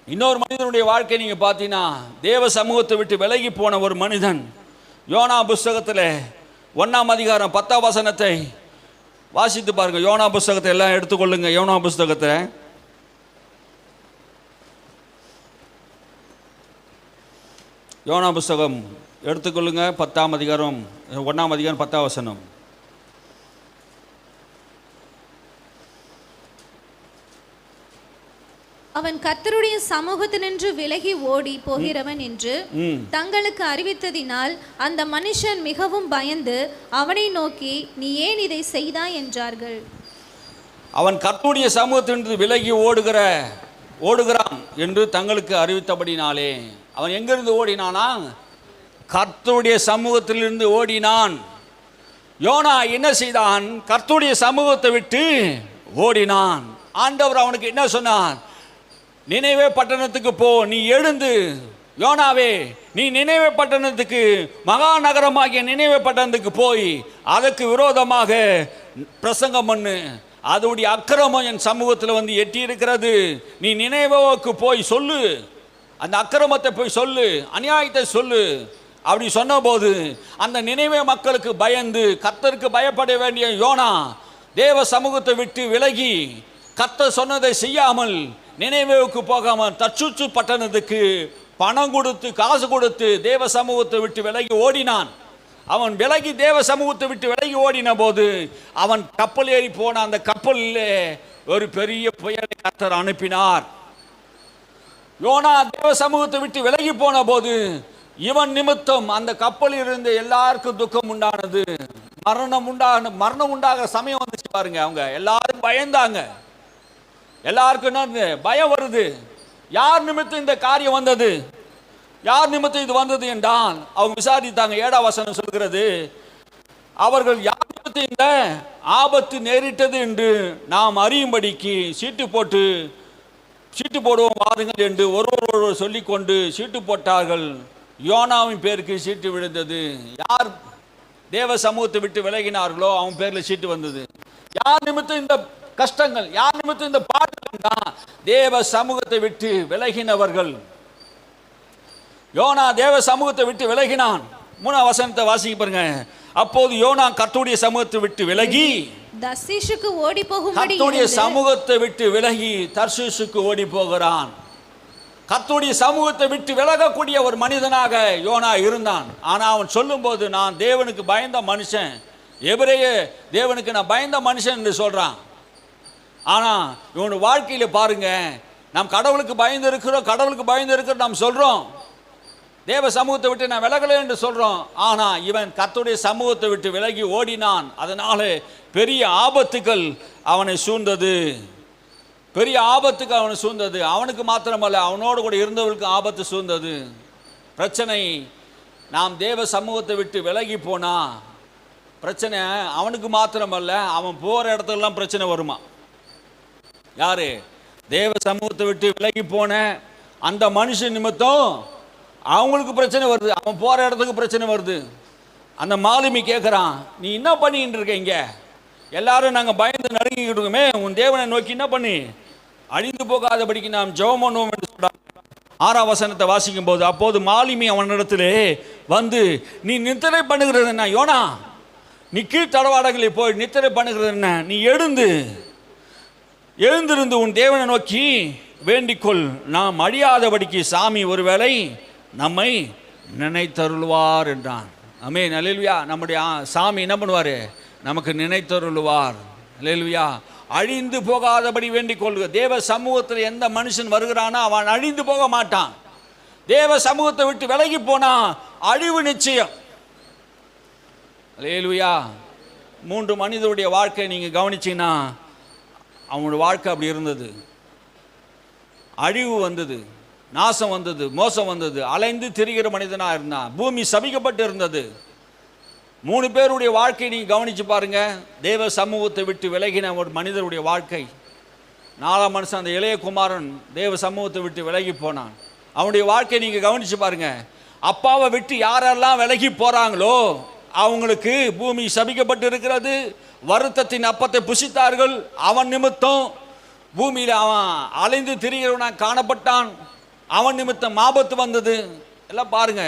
இன்னொரு மனிதனுடைய வாழ்க்கை நீங்க பார்த்தீங்கன்னா, தேவ சமூகத்தை விட்டு விலகி போன ஒரு மனிதன். யோனா புஸ்தகத்தில் 1ஆம் அதிகாரம் 10ஆம் வசனத்தை வாசித்து பாருங்க. யோனா புஸ்தகத்தை எல்லாம் எடுத்துக்கொள்ளுங்க. யோனா புஸ்தகத்தை யோனா புஸ்தகம் எடுத்துக்கொள்ளுங்க. 10ஆம் அதிகாரம் 1ஆம் அதிகாரம் 10ஆம் வசனம். அவன் கர்த்தருடைய சமூகத்தினின்று விலகி ஓடி போகிறவன் என்று தங்களுக்கு அறிவித்ததினால் அந்த மனுஷன் மிகவும் பயந்து அவனை நோக்கி, நீ ஏன் இதை செய்தாய் என்றார்கள். அவன் கர்த்தருடைய சமூகத்தினின்று விலகி ஓடுகிறான் என்று தங்களுக்கு அறிவித்தபடினாலே. அவன் எங்கிருந்து ஓடினானா? கர்த்தருடைய சமூகத்திலிருந்து ஓடினான். யோனா என்ன செய்தான்? கர்த்தருடைய சமூகத்தை விட்டு ஓடினான். ஆண்டவர் அவனுக்கு என்ன சொன்னார்? நினைவே பட்டணத்துக்கு போ, நீ எழுந்து யோனாவே, நீ நினைவே பட்டணத்துக்கு, மகா நகரமாகிய நினைவே பட்டணத்துக்கு போய் அதற்கு விரோதமாக பிரசங்கம் பண்ணு. அதோடைய அக்கிரமம் என் சமூகத்தில் வந்து எட்டி இருக்கிறது. நீ நினைவேவுக்கு போய் சொல்லு, அந்த அக்கிரமத்தை போய் சொல்லு, அநியாயத்தை சொல்லு. அப்படி சொன்னபோது அந்த நினைவே மக்களுக்கு பயந்து கர்த்தருக்கு பயப்பட வேண்டிய யோனா தேவ சமூகத்தை விட்டு விலகி கர்த்தர் சொன்னதை செய்யாமல் நினைவேவுக்கு போகாமல் தர்சூசு பட்டணத்துக்கு பணம் கொடுத்து காசு கொடுத்து தேவ சமூகத்தை விட்டு விலகி ஓடினான். அவன் விலகி தேவ சமூகத்தை விட்டு விலகி ஓடின போது அவன் கப்பல் ஏறி போன அந்த கப்பலிலே ஒரு பெரிய புயலை கர்த்தர் அனுப்பினார். யோனா தேவ சமூகத்தை விட்டு விலகி போன போது இவன் நிமித்தம் அந்த கப்பலில் இருந்து எல்லாருக்கும் துக்கம் உண்டானது. மரணம் உண்டாக சமயம் வந்துச்சு பாருங்க. அவங்க எல்லாரும் பயந்தாங்க. எல்லாருக்கும் என்ன பயம் வருது? யார் நிமித்தம் இந்த காரியம் வந்தது, யார் நிமித்தம் இது வந்தது என்றால் அவங்க விசாரித்தாங்க. 7ஆம் வசனம் சொல்கிறது, அவர்கள் யார் நிமித்தம் இந்த ஆபத்து நேரிட்டது என்று நாம் அறியும்படிக்கு சீட்டு போட்டு சீட்டு போடுவோம் வாருங்கள் என்று ஒருவர் சொல்லிக்கொண்டு சீட்டு போட்டார்கள். யோனாவின் பேருக்கு சீட்டு விழுந்தது. யார் தேவ சமூகத்தை விட்டு விலகினார்களோ அவன் பேர்ல சீட்டு வந்தது. யார் நிமித்தம் இந்த கஷ்டங்கள், யார் நிமித்தம் இந்த பாடுகள்? தேவ சமூகத்தை விட்டு விலகினவர்கள். யோனா தேவ சமூகத்தை விட்டு விலகினான். 3ஆம் வசனத்தை வாசிக்க பாருங்க. அப்போது யோனா கர்த்தருடைய சமூகத்தை விட்டு விலகி தர்ஷீஷுக்கு ஓடி போகும்படி கர்த்தருடைய சமூகத்தை விட்டு விலகி தர்ஷீஷுக்கு ஓடி போகிறான். கர்த்தருடைய சமூகத்தை விட்டு விலகக்கூடிய ஒரு மனிதனாக யோனா இருந்தான். ஆனா அவன் சொல்லும்போது நான் தேவனுக்கு பயந்த மனுஷன், எபிரேய தேவனுக்கு நான் பயந்த மனுஷன் என்று சொல்றான். ஆனா இவன் வாழ்க்கையில பாருங்க, நாம் கடவுளுக்கு பயந்து இருக்கிறோம், கடவுளுக்கு பயந்து இருக்கிறோம் நாம் சொல்றோம், தேவ சமூகத்தை விட்டு நான் விலகலை என்று சொல்றோம். ஆனா இவன் கர்த்தருடைய சமூகத்தை விட்டு விலகி ஓடினான். அதனால பெரிய ஆபத்துக்கள் அவனை சூழ்ந்தது. பெரிய ஆபத்துக்கு அவனை சூழ்ந்தது. அவனுக்கு மாத்திரமல்ல, அவனோடு கூட இருந்தவர்களுக்கு ஆபத்து சூழ்ந்தது. பிரச்சனை, நாம் தேவ சமூகத்தை விட்டு விலகி போனா பிரச்சனை அவனுக்கு மாத்திரமல்ல, அவன் போற இடத்துலலாம் பிரச்சனை வருமா? யாரு? தேவ சமூகத்தை விட்டு விலகி போன அந்த மனுஷன் நிமித்தம் அவங்களுக்கு பிரச்சனை வருது, அவன் போற இடத்துக்கு பிரச்சனை வருது. அந்த மாலுமி கேட்குறான், நீ என்ன பண்ணிட்டு இருக்க இங்க? எல்லாரும் நாங்கள் பயந்து நடுங்கிக்கிட்டு இருக்கோமே, உன் தேவனை நோக்கி என்ன பண்ணி அழிந்து போகாதபடிக்கு நாம் ஜெபம் பண்ணுவோம் என்று சொல்றாங்க. 6ஆம் வசனத்தை வாசிக்கும் போது, அப்போது மாலுமி அவனிடத்திலே வந்து, நீ நித்திரை பண்ணுகிறது என்ன? யோனா, நீ கீழ் தடவாடங்களில் போய் நித்திரை பண்ணுகிறது என்ன? நீ எழுந்திருந்து உன் தேவனை நோக்கி வேண்டிக்கொள், நாம் அழியாதபடிக்கு சாமி ஒருவேளை நம்மை நினைத்தருள்வார் என்றான். ஆமென், அல்லேலூயா. நம்முடைய சாமி என்ன பண்ணுவார்? நமக்கு நினைத்தருள்வார். அல்லேலூயா. அழிந்து போகாதபடி வேண்டிக் கொள்க. தேவ சமூகத்தில் எந்த மனுஷன் வருகிறானோ அவன் அழிந்து போக மாட்டான். தேவ சமூகத்தை விட்டு விலகி போனா அழிவு நிச்சயம். அல்லேலூயா. 3 மனிதருடைய வாழ்க்கை நீங்க கவனிச்சீங்கன்னா அவனோட வாழ்க்கை அப்படி இருந்தது. அழிவு வந்தது, நாசம் வந்தது, மோசம் வந்தது, அலைந்து திரிகிற மனிதனா இருந்தான். பூமி சபிக்கப்பட்டு இருந்தது. 3 பேருடைய வாழ்க்கை நீங்க கவனிச்சு பாருங்க. தேவ சமூகத்தை விட்டு விலகின ஒரு மனிதருடைய வாழ்க்கை. 4ஆம் மனுஷன் அந்த இளைய குமாரன் தேவ சமூகத்தை விட்டு விலகி போனான். அவனுடைய வாழ்க்கை நீங்க கவனிச்சு பாருங்க. அப்பாவை விட்டு யாரெல்லாம் விலகி போறாங்களோ அவங்களுக்கு பூமி சபிக்கப்பட்டு இருக்கிறது. வருத்தத்தின் அப்பத்தை புசித்தார்கள். அவன் நிமித்தம் பூமியில் அவன் அலைந்து திரிகிறவனாக காணப்பட்டான். அவன் நிமித்தம் ஆபத்து வந்தது. எல்லாம் பாருங்க.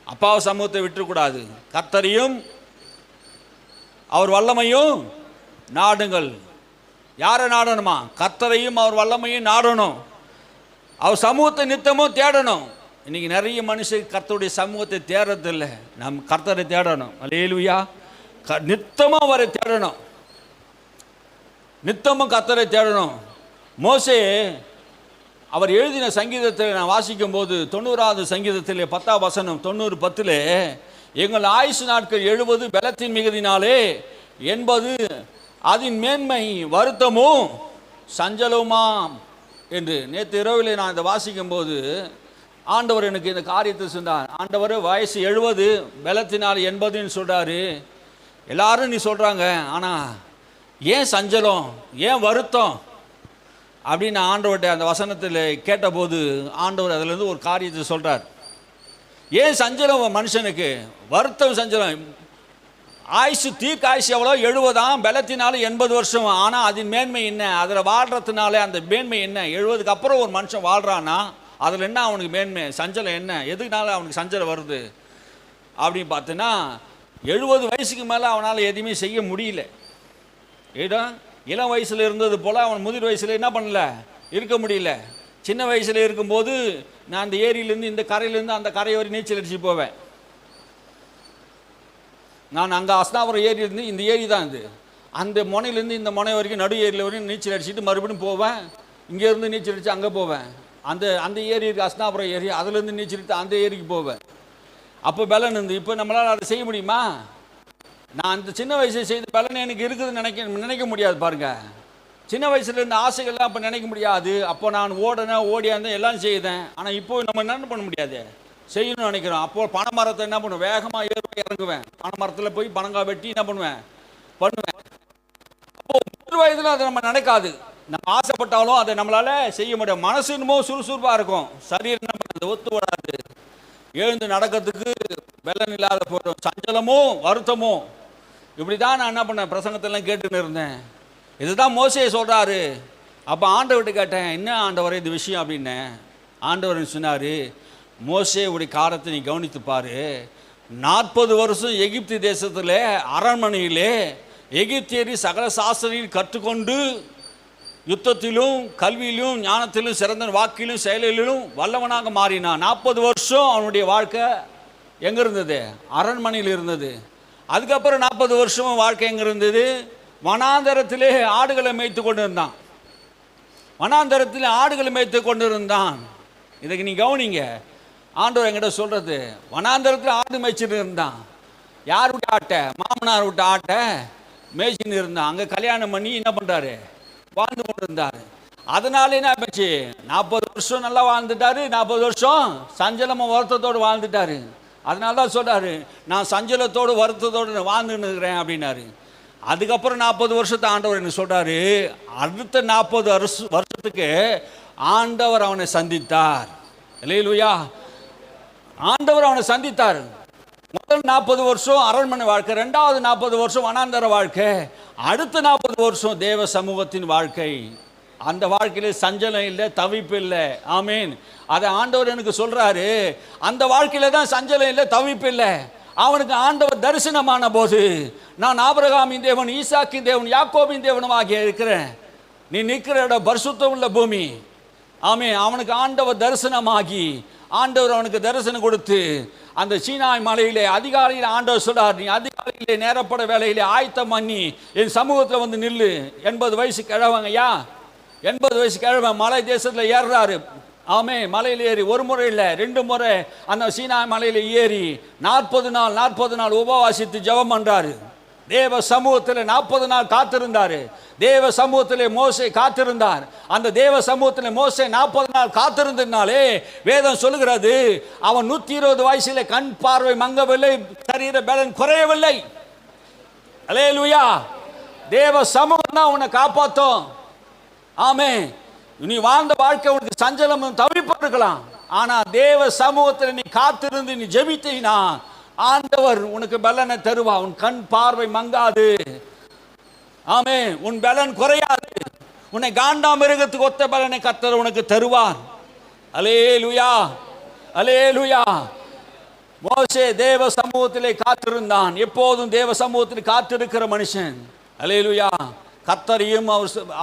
அப்பாவை சமூகத்தை விட்டுக்கூடாது. கர்த்தரையும் அவர் வல்லமையும் நாடுங்கள். யாரை நாடணுமா? கர்த்தரையும் அவர் வல்லமையும் நாடணும். அவர் சமூகத்தை நித்தமும் தேடணும். இன்னைக்கு நிறைய மனுஷன் கர்த்தருடைய சமூகத்தை தேடுறதில்லை. நம் கர்த்தரை தேடணும். அல்லேலூயா. நித்தமும் அவரை தேடணும். நித்தமும் கர்த்தரை தேடணும். மோசே அவர் எழுதின சங்கீதத்தில் நான் வாசிக்கும் போது 90வது சங்கீதத்தில் 10ஆம் வசனம் 90:10 எங்கள் ஆயுசு நாட்கள் 70 பலத்தின் மிகுதினாலே 80 அதன் மேன்மை வருத்தமும் சஞ்சலமாம் என்று. நேற்று இரவில் நான் இதை வாசிக்கும் போது ஆண்டவர் எனக்கு இந்த காரியத்தை சொன்னார். ஆண்டவர் வயசு 70 பலத்தினால் 80ன்னு சொல்றாரு. எல்லாரும் நீ சொல்றாங்க, ஆனா ஏன் சஞ்சலம், ஏன் வருத்தம் அப்படின்னு ஆண்டவர்கிட்ட அந்த வசனத்தில் கேட்டபோது ஆண்டவர் அதிலிருந்து ஒரு காரியத்தை சொல்றார். ஏன் சஞ்சலம் மனுஷனுக்கு, வருத்தம் சஞ்சலம்? ஆயுசு தீர்க்க ஆயுசு எவ்வளோ? 70 பலத்தினால 80 வருஷம். ஆனால் அதன் மேன்மை என்ன? அதில் வாழ்கிறதுனால அந்த மேன்மை என்ன? 70க்கு அப்புறம் ஒரு மனுஷன் வாழ்கிறான்னா அதில் என்ன அவனுக்கு மேன்மை? சஞ்சலம் என்ன? எதுக்குனால அவனுக்கு சஞ்சலம் வருது அப்படின்னு பார்த்தீங்கன்னா 70 வயசுக்கு மேலே அவனால் எதுவுமே செய்ய முடியல. ஏடா இளம் வயசில் இருந்தது போல் அவன் முதிர் வயசில் என்ன பண்ணல, இருக்க முடியல. சின்ன வயசில் இருக்கும்போது நான் அந்த ஏரியிலேருந்து இந்த கரையிலேருந்து அந்த கரை வரை நீச்சல் அடிச்சு போவேன். நான் அங்கே அஸ்னாபுரம் ஏரியிலேருந்து இந்த ஏரி தான் இது, அந்த முனையிலேருந்து இந்த முனை வரைக்கும் நடு ஏரியில் வரைக்கும் நீச்சல் அடிச்சுட்டு மறுபடியும் போவேன். இங்கேருந்து நீச்சல் அடித்து அங்கே போவேன். அந்த ஏரி இருக்குது அஸ்னாபுரம் ஏரி, அதுலேருந்து நீச்சல் அடித்து அந்த ஏரிக்கு போவேன். அப்போ பலன் இருந்து. இப்போ நம்மளால் அதை செய்ய முடியுமா? நான் அந்த சின்ன வயசில் செய்த பலன் எனக்கு இருக்குதுன்னு நினைக்க முடியாது. பாருங்க, சின்ன வயசுல இருந்த ஆசைகள்லாம் அப்போ நினைக்க முடியாது. அப்போ நான் ஓடியாந்தேன், எல்லாம் செய்தேன். ஆனால் இப்போ நம்ம என்ன பண்ண முடியாது, செய்யணும்னு நினைக்கிறோம். அப்போ பனை மரத்தை என்ன பண்ணுவேன், வேகமாக இறங்குவேன். பனை மரத்தில் போய் பனங்காய் வெட்டி என்ன பண்ணுவேன். அப்போ 3 வயதில் அது நம்ம நினைக்காது. நம்ம ஆசைப்பட்டாலும் அதை நம்மளால செய்ய முடியும். மனசு என்னமோ சுறுசுறுப்பாக இருக்கும், சரீரம் என்ன பண்ணுறது, ஒத்து வராது, எழுந்து நடக்கிறதுக்கு வெள்ளம் இல்லாத போடும், சஞ்சலமோ வருத்தமோ. இப்படி தான் நான் என்ன பண்ணேன், பிரசங்கத்தெல்லாம் கேட்டுன்னு இருந்தேன். இதுதான் மோசே சொல்கிறாரு. அப்போ ஆண்டவர்கிட்ட கேட்டேன், என்ன ஆண்டவரே இது விஷயம் அப்படின்னேன். ஆண்டவர் சொன்னார், மோசே உடைய காரத்தை நீ கவனித்து பாரு. 40 வருஷம் எகிப்து தேசத்தில் அரண்மனையிலே எகிப்தியரி சகல சாஸ்திரியில் கற்றுக்கொண்டு யுத்தத்திலும் கல்வியிலும் ஞானத்திலும் சிறந்த வாக்கிலும் செயலிலும் வல்லவனாக மாறினான். 40 வருஷம் அவனுடைய வாழ்க்கை எங்கே இருந்தது? அரண்மனையில் இருந்தது. அதுக்கப்புறம் 40 வருஷம் வாழ்க்கை எங்கே இருந்தது? வனாந்தரத்திலே ஆடுகளை மேய்த்து கொண்டு இருந்தான். வனாந்தரத்தில் ஆடுகளை மேய்த்து கொண்டு இருந்தான். இதுக்கு நீ கவனிங்க, ஆண்டவர் என்கிட்ட சொல்கிறது, வனாந்தரத்தில் ஆடு மேய்ச்சிட்டு இருந்தான். யார் விட்ட ஆட்டை? மாமனார் விட்ட ஆட்டை மேய்ச்சின்னு இருந்தான். அங்கே கல்யாணம் பண்ணி என்ன பண்ணுறாரு, வாழ்ந்து கொண்டு இருந்தார். அதனால என்ன ஆச்சு, 40 வருஷம் நல்லா வாழ்ந்துட்டாரு, 40 வருஷம் சஞ்சலமும் வருத்தத்தோடு வாழ்ந்துட்டாரு. அதனால தான் சொல்கிறாரு, நான் சஞ்சலத்தோடு வருத்தத்தோடு வாழ்ந்துன்னு இருக்கிறேன் அப்படின்னாரு. அதுக்கப்புறம் 40 வருஷத்தை ஆண்டவர் என்ன சொல்கிறாரு, அடுத்த 40 வருஷத்துக்கு ஆண்டவர் அவனை சந்தித்தார். அல்லேலூயா. ஆண்டவர் அவனை சந்தித்தார். முதல் 40 வருஷம் அரண்மனை வாழ்க்கை, ரெண்டாவது 40 வருஷம் வனாந்தர வாழ்க்கை, அடுத்த 40 வருஷம் தேவ சமூகத்தின் வாழ்க்கை. அந்த வாழ்க்கையில சஞ்சலம் இல்லை, தவிப்பு இல்லை. ஆமீன். அதை ஆண்டவர் எனக்கு சொல்றாரு. அந்த வாழ்க்கையில தான் சஞ்சலம் இல்லை, தவிப்பு இல்லை. அவனுக்கு ஆண்டவர் தரிசனமான போது, நான் ஆபிரகாமின் தேவன், ஈசாக்கின் தேவன், யாக்கோபின் தேவனுமாகிய இருக்கிறேன், நீ நிற்கிற இடம் பரிசுத்தம் உள்ள பூமி. ஆமீன். அவனுக்கு ஆண்டவர் தரிசனமாகி, ஆண்டவர் அவனுக்கு தரிசனம் கொடுத்து, அந்த சீனாய் மலையிலே அதிகாலையில் ஆண்டவர் சொல்றார், நீ அதிகாலையிலே நேரப்பட வேலையிலே ஆயத்தம் பண்ணி என் சமூகத்தில் வந்து நில்லு. 80 வயசு கிழவங்கய்யா, 80 வயசு கிழவன் மலை தேசத்தில் ஏறுறாரு. ஆமே, மலையில் ஏறி ஒரு முறை இல்லை 2 முறை அந்த சீனாய் மலையில் ஏறி 40 நாள் உபவாசித்து ஜெபம் பண்றாரு. தேவ சமூகத்தில் 40 நாள் காத்திருந்தாரு. தேவ சமூகத்திலே மோசே காத்திருந்தார். அந்த தேவ சமூகத்திலே மோசே 40 நாள் காத்திருந்தனாலே வேதம் சொல்லுகிறது, அவன் 120 வயசிலே கண் பார்வை மங்கவில்லை, சரீர பலன் குறையவில்லை. அல்லேலூயா. தேவ சமூகம் தான் உன்னை காப்பாற்றும். ஆமே, நீ வாழ்ந்த வாழ்க்கை உனக்கு சஞ்சலமும் தவிப்பு இருக்கலாம், ஆனா தேவ சமூகத்தில் நீ காத்திருந்து நீ ஜெபித்தீனா ஆண்டவர் உனக்கு பலனை தருவா. உன் கண் பார்வை மங்காது. ஆமே, உன் பலன் குறையாது. உன்னை காண்டாமிருகத்துக்கு ஒத்த பலனை கர்த்தர் உனக்கு தருவார். அல்லேலூயா, அல்லேலூயா. மோசே தேவ சமூகத்திலே காத்திருந்தான். எப்போதும் தேவ சமூகத்தில் காத்திருக்கிற மனுஷன். அல்லேலூயா. கர்த்தரையும்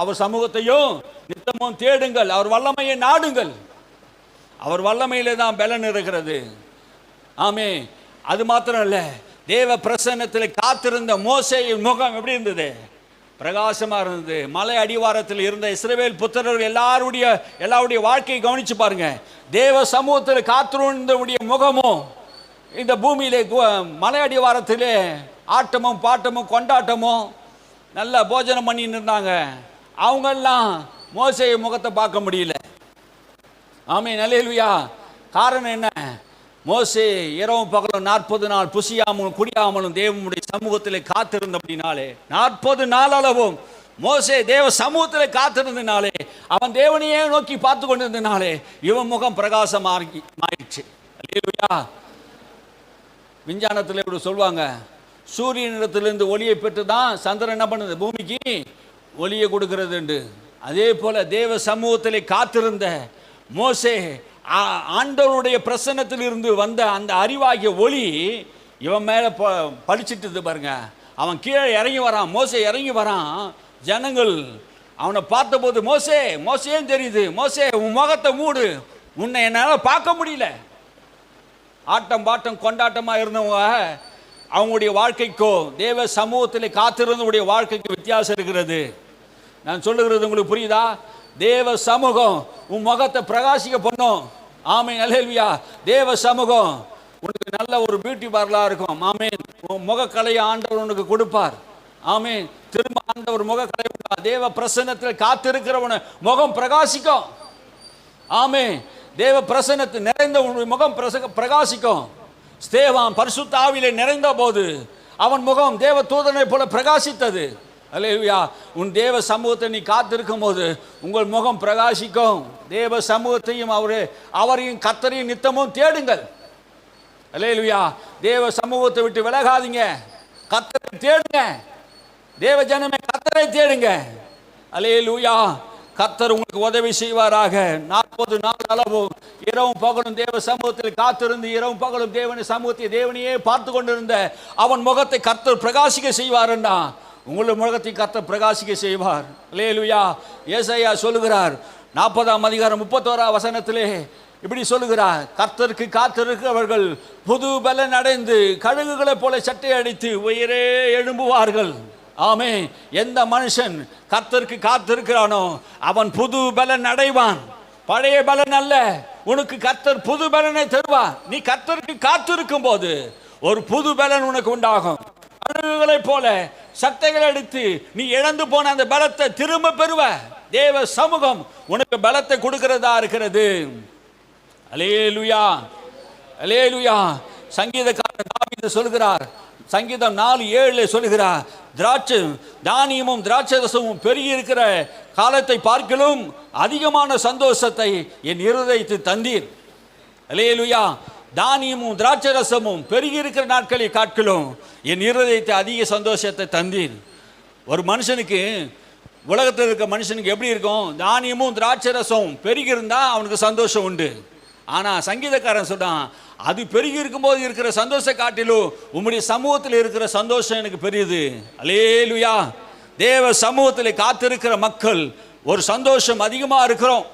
அவர் சமூகத்தையும் நித்தமும் தேடுங்கள், அவர் வல்லமையை நாடுங்கள். அவர் வல்லமையிலே தான் பலன் இருக்கிறது. ஆமே, அது மாத்திரம் இல்லை, தேவ பிரசன்னத்தில் காத்திருந்த மோசேயின் முகம் எப்படி இருந்தது? பிரகாசமா இருந்தது. மலை அடிவாரத்தில் இருந்த இஸ்ரவேல் புத்திரர்கள் எல்லாருடைய வாழ்க்கையை கவனிச்சு பாருங்க. தேவ சமூகத்தில் காத்திருந்தவுடைய முகமும் இந்த பூமியிலே மலை அடிவாரத்திலே ஆட்டமும் பாட்டமும் கொண்டாட்டமும் நல்ல போஜனம் பண்ணின்னு இருந்தாங்க. அவங்கெல்லாம் மோசே முகத்தை பார்க்க முடியல. ஆமென், அல்லேலூயா. காரணம் என்ன? மோசே இரவும் பகலும் 40 நாள் புசியாமலும் குடியாமலும் தேவனுடைய சமூகத்தில் காத்திருந்த அப்படின்னாலே, 40 நாள் அளவும் மோசே தேவ சமூகத்தில் காத்திருந்தனாலே, அவன் தேவனையே நோக்கி பார்த்து கொண்டிருந்தனாலே இவன் முகம் பிரகாசமாயிடுச்சு. அல்லேலூயா. விஞ்ஞானத்தில் இப்படி சொல்லுவாங்க, சூரியனிடத்திலிருந்து ஒளியை பெற்று தான் சந்திரன் என்ன பண்ணுது, பூமிக்கு ஒளியை கொடுக்கிறது என்று. அதே போல தேவ சமூகத்தில் காத்திருந்த மோசே ஆண்டவருடைய பிரசன்னத்தில் இருந்து வந்த அந்த அறிவாகிய ஒளி இவன் மேலே படிச்சுட்டு பாருங்க. அவன் கீழே இறங்கி வரான், மோசே இறங்கி வரான். ஜனங்கள் அவனை பார்த்தபோது, மோசேன்னு தெரியுது, மோசே உன் முகத்தை மூடு, உன்னை என்னால் பார்க்க முடியல. ஆட்டம் பாட்டம் கொண்டாட்டமாக இருந்தவங்க அவங்களுடைய வாழ்க்கைக்கோ தேவ சமூகத்தில் காத்திருந்தவுடைய வாழ்க்கைக்கு வித்தியாசம் இருக்கிறது. நான் சொல்லுகிறது உங்களுக்கு புரியுதா? தேவ சமூகம் உன் முகத்தை பிரகாசிக்க பண்ணும். ஆமென், அல்லேலூயா. தேவ சமூகம் உனக்கு நல்ல ஒரு பியூட்டி பார்லா இருக்கும். ஆமென். உன் முகக்கலையை ஆண்டவர் உனக்கு கொடுப்பார். ஆமென். திரும்ப ஆண்டவர் முகக்கலை தேவ பிரசன்னத்தில் காத்திருக்கிறவன முகம் பிரகாசிக்கும். ஆமென். தேவ பிரசன்னத்தில் நிறைந்த உன்னுடைய முகம் பிரகாசிக்கும். ஸ்தேவான் பரிசுத்த ஆவியிலே நிறைந்த போது அவன் முகம் தேவ தூதனை போல பிரகாசித்தது. அல்லேலூயா. உன் தேவ சமூகத்தை நீ காத்திருக்கும் போது உங்கள் முகம் பிரகாசிக்கும். தேவ சமூகத்தையும் அவரையும் கர்த்தரையும் நித்தமும் தேடுங்கள். அல்லேலூயா. தேவ சமூகத்தை விட்டு விலகாதீங்க, கர்த்தரை தேடுங்க. தேவ ஜனமே கர்த்தரை தேடுங்க. அல்லேலூயா. கர்த்தர் உங்களுக்கு உதவி செய்வாராக. 40 நாள் அளவு இரவும் பகலும் தேவ சமூகத்தில் காத்திருந்து இரவும் பகலும் தேவனையே பார்த்து கொண்டிருந்த அவன் முகத்தை கர்த்தர் பிரகாசிக்க செய்வார்னா உங்களுடைய முகத்தை கர்த்தர் பிரகாசிக்க செய்வார். அல்லேலூயா. ஏசாயா சொல்லுகிறார் 40ஆம் அதிகாரம் 31ஆம் வசனத்திலே இப்படி சொல்லுகிறார், கர்த்தருக்கு காத்திருக்கிறவர்கள் புது பலன் அடைந்து கழுகுகளைப் போல சட்டை அடித்து உயிரே எழும்புவார்கள். ஆமே. எந்த மனுஷன் கர்த்தருக்கு காத்திருக்கிறானோ அவன் புது பலன் அடைவான். பழைய பலன் அல்ல, உனக்கு கர்த்தர் புது பலனை தருவார். நீ கர்த்தருக்கு காத்திருக்கும் போது ஒரு புது பலன் உனக்கு உண்டாகும். கழுகுகளைப் போல சட்டைகளை அடித்து நீ இழந்து போன அந்த பலத்தை திரும்ப பெறுவ. தேவ சமூகம் உனக்கு பலத்தை கொடுக்கிறதா இருக்கிறது. அல்லேலூயா, அல்லேலூயா. சங்கீதக்காரன் தாவீது சொல்கிறார், சங்கீதம் 4:7 சொல்கிறார், தானியமும் திராட்சரசமும் பெருகி இருக்கிற காலத்தை பார்க்கிலும் அதிகமான சந்தோஷத்தை என் இருதயத்தில் தந்தீர். அல்லேலூயா. தானியமும் திராட்சரசமும் பெருகி இருக்கிற நாட்களை காட்டிலும் என் இருதயத்தை அதிக சந்தோஷத்தை தந்தீர். ஒரு மனுஷனுக்கு, உலகத்தில் இருக்க மனுஷனுக்கு எப்படி இருக்கும்? தானியமும் திராட்சரசமும் பெருகி இருந்தா அவனுக்கு சந்தோஷம் உண்டு. ஆனா சங்கீதக்காரன் சொல்றான், அது பெருகி இருக்கும்போது இருக்கிற சந்தோஷ காட்டிலும் உம்முடைய சமூகத்தில் இருக்கிற சந்தோஷம் எனக்கு பெரியது. அல்லேலூயா. தேவ சமூகத்தில் காத்திருக்கிற மக்கள் ஒரு சந்தோஷம் அதிகமா இருக்கிறோம்.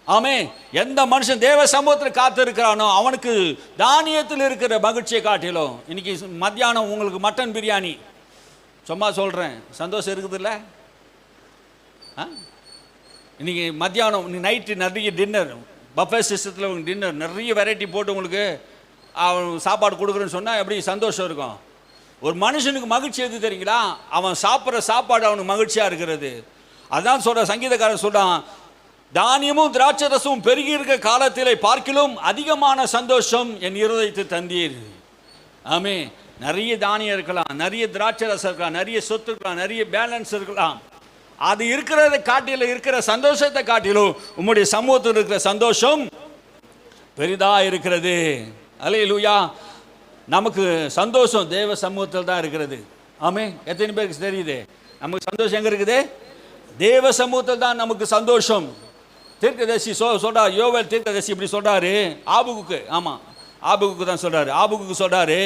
ஆமே. எந்த மனுஷன் தேவ சமூகத்தில் காத்திருக்கிறானோ அவனுக்கு தானியத்தில் இருக்கிற மகிழ்ச்சியை காட்டிலும். இன்னைக்கு மத்தியானம் உங்களுக்கு மட்டன் பிரியாணி, சும்மா சொல்றேன், சந்தோஷம் இருக்குது இல்லை? இன்னைக்கு மத்தியானம் நைட்டு நிறைய டின்னர், பஃபே சிஸ்டத்தில் உங்களுக்கு டின்னர் நிறைய வெரைட்டி போட்டு உங்களுக்கு சாப்பாடு கொடுக்குறேன்னு சொன்னால் எப்படி சந்தோஷம் இருக்கும்? ஒரு மனுஷனுக்கு மகிழ்ச்சி எது தெரியுங்களா? அவன் சாப்பிட்ற சாப்பாடு அவனுக்கு மகிழ்ச்சியாக இருக்கிறது. அதான் சொல்கிற சங்கீதக்காரன் சொல்கிறான், தானியமும் திராட்சரசமும் பெருகி இருக்க காலத்திலே பார்க்கிலும் அதிகமான சந்தோஷம் என் இருதயத்தை தந்தீர். ஆமே. நிறைய தானியம் இருக்கலாம், நிறைய திராட்சரசம் இருக்கலாம், நிறைய சொத்து இருக்கலாம், நிறைய பேலன்ஸ் இருக்கலாம். அது இருக்கிறத காட்டிலும் இருக்கிற சந்தோஷத்தை காட்டிலும் உம்முடைய சமூகத்தில் இருக்கிற சந்தோஷம் பெரிதா இருக்கிறது. அல்லேலூயா. நமக்கு சந்தோஷம் தேவ சமூகத்தில் தான் இருக்கிறது. ஆமே. எத்தனை பேருக்கு தெரியுது நமக்கு சந்தோஷம் எங்க இருக்குது? தேவ சமூகத்தில் தான் நமக்கு சந்தோஷம். தீர்க்கதரிசி சொல்றாரு, யோவேல் தீர்க்கதரிசி இப்படி சொல்றாரு ஆபகுக்கு. ஆமா, ஆபகுக்கு தான் சொல்றாரு. ஆபகுக்கு சொல்றாரு,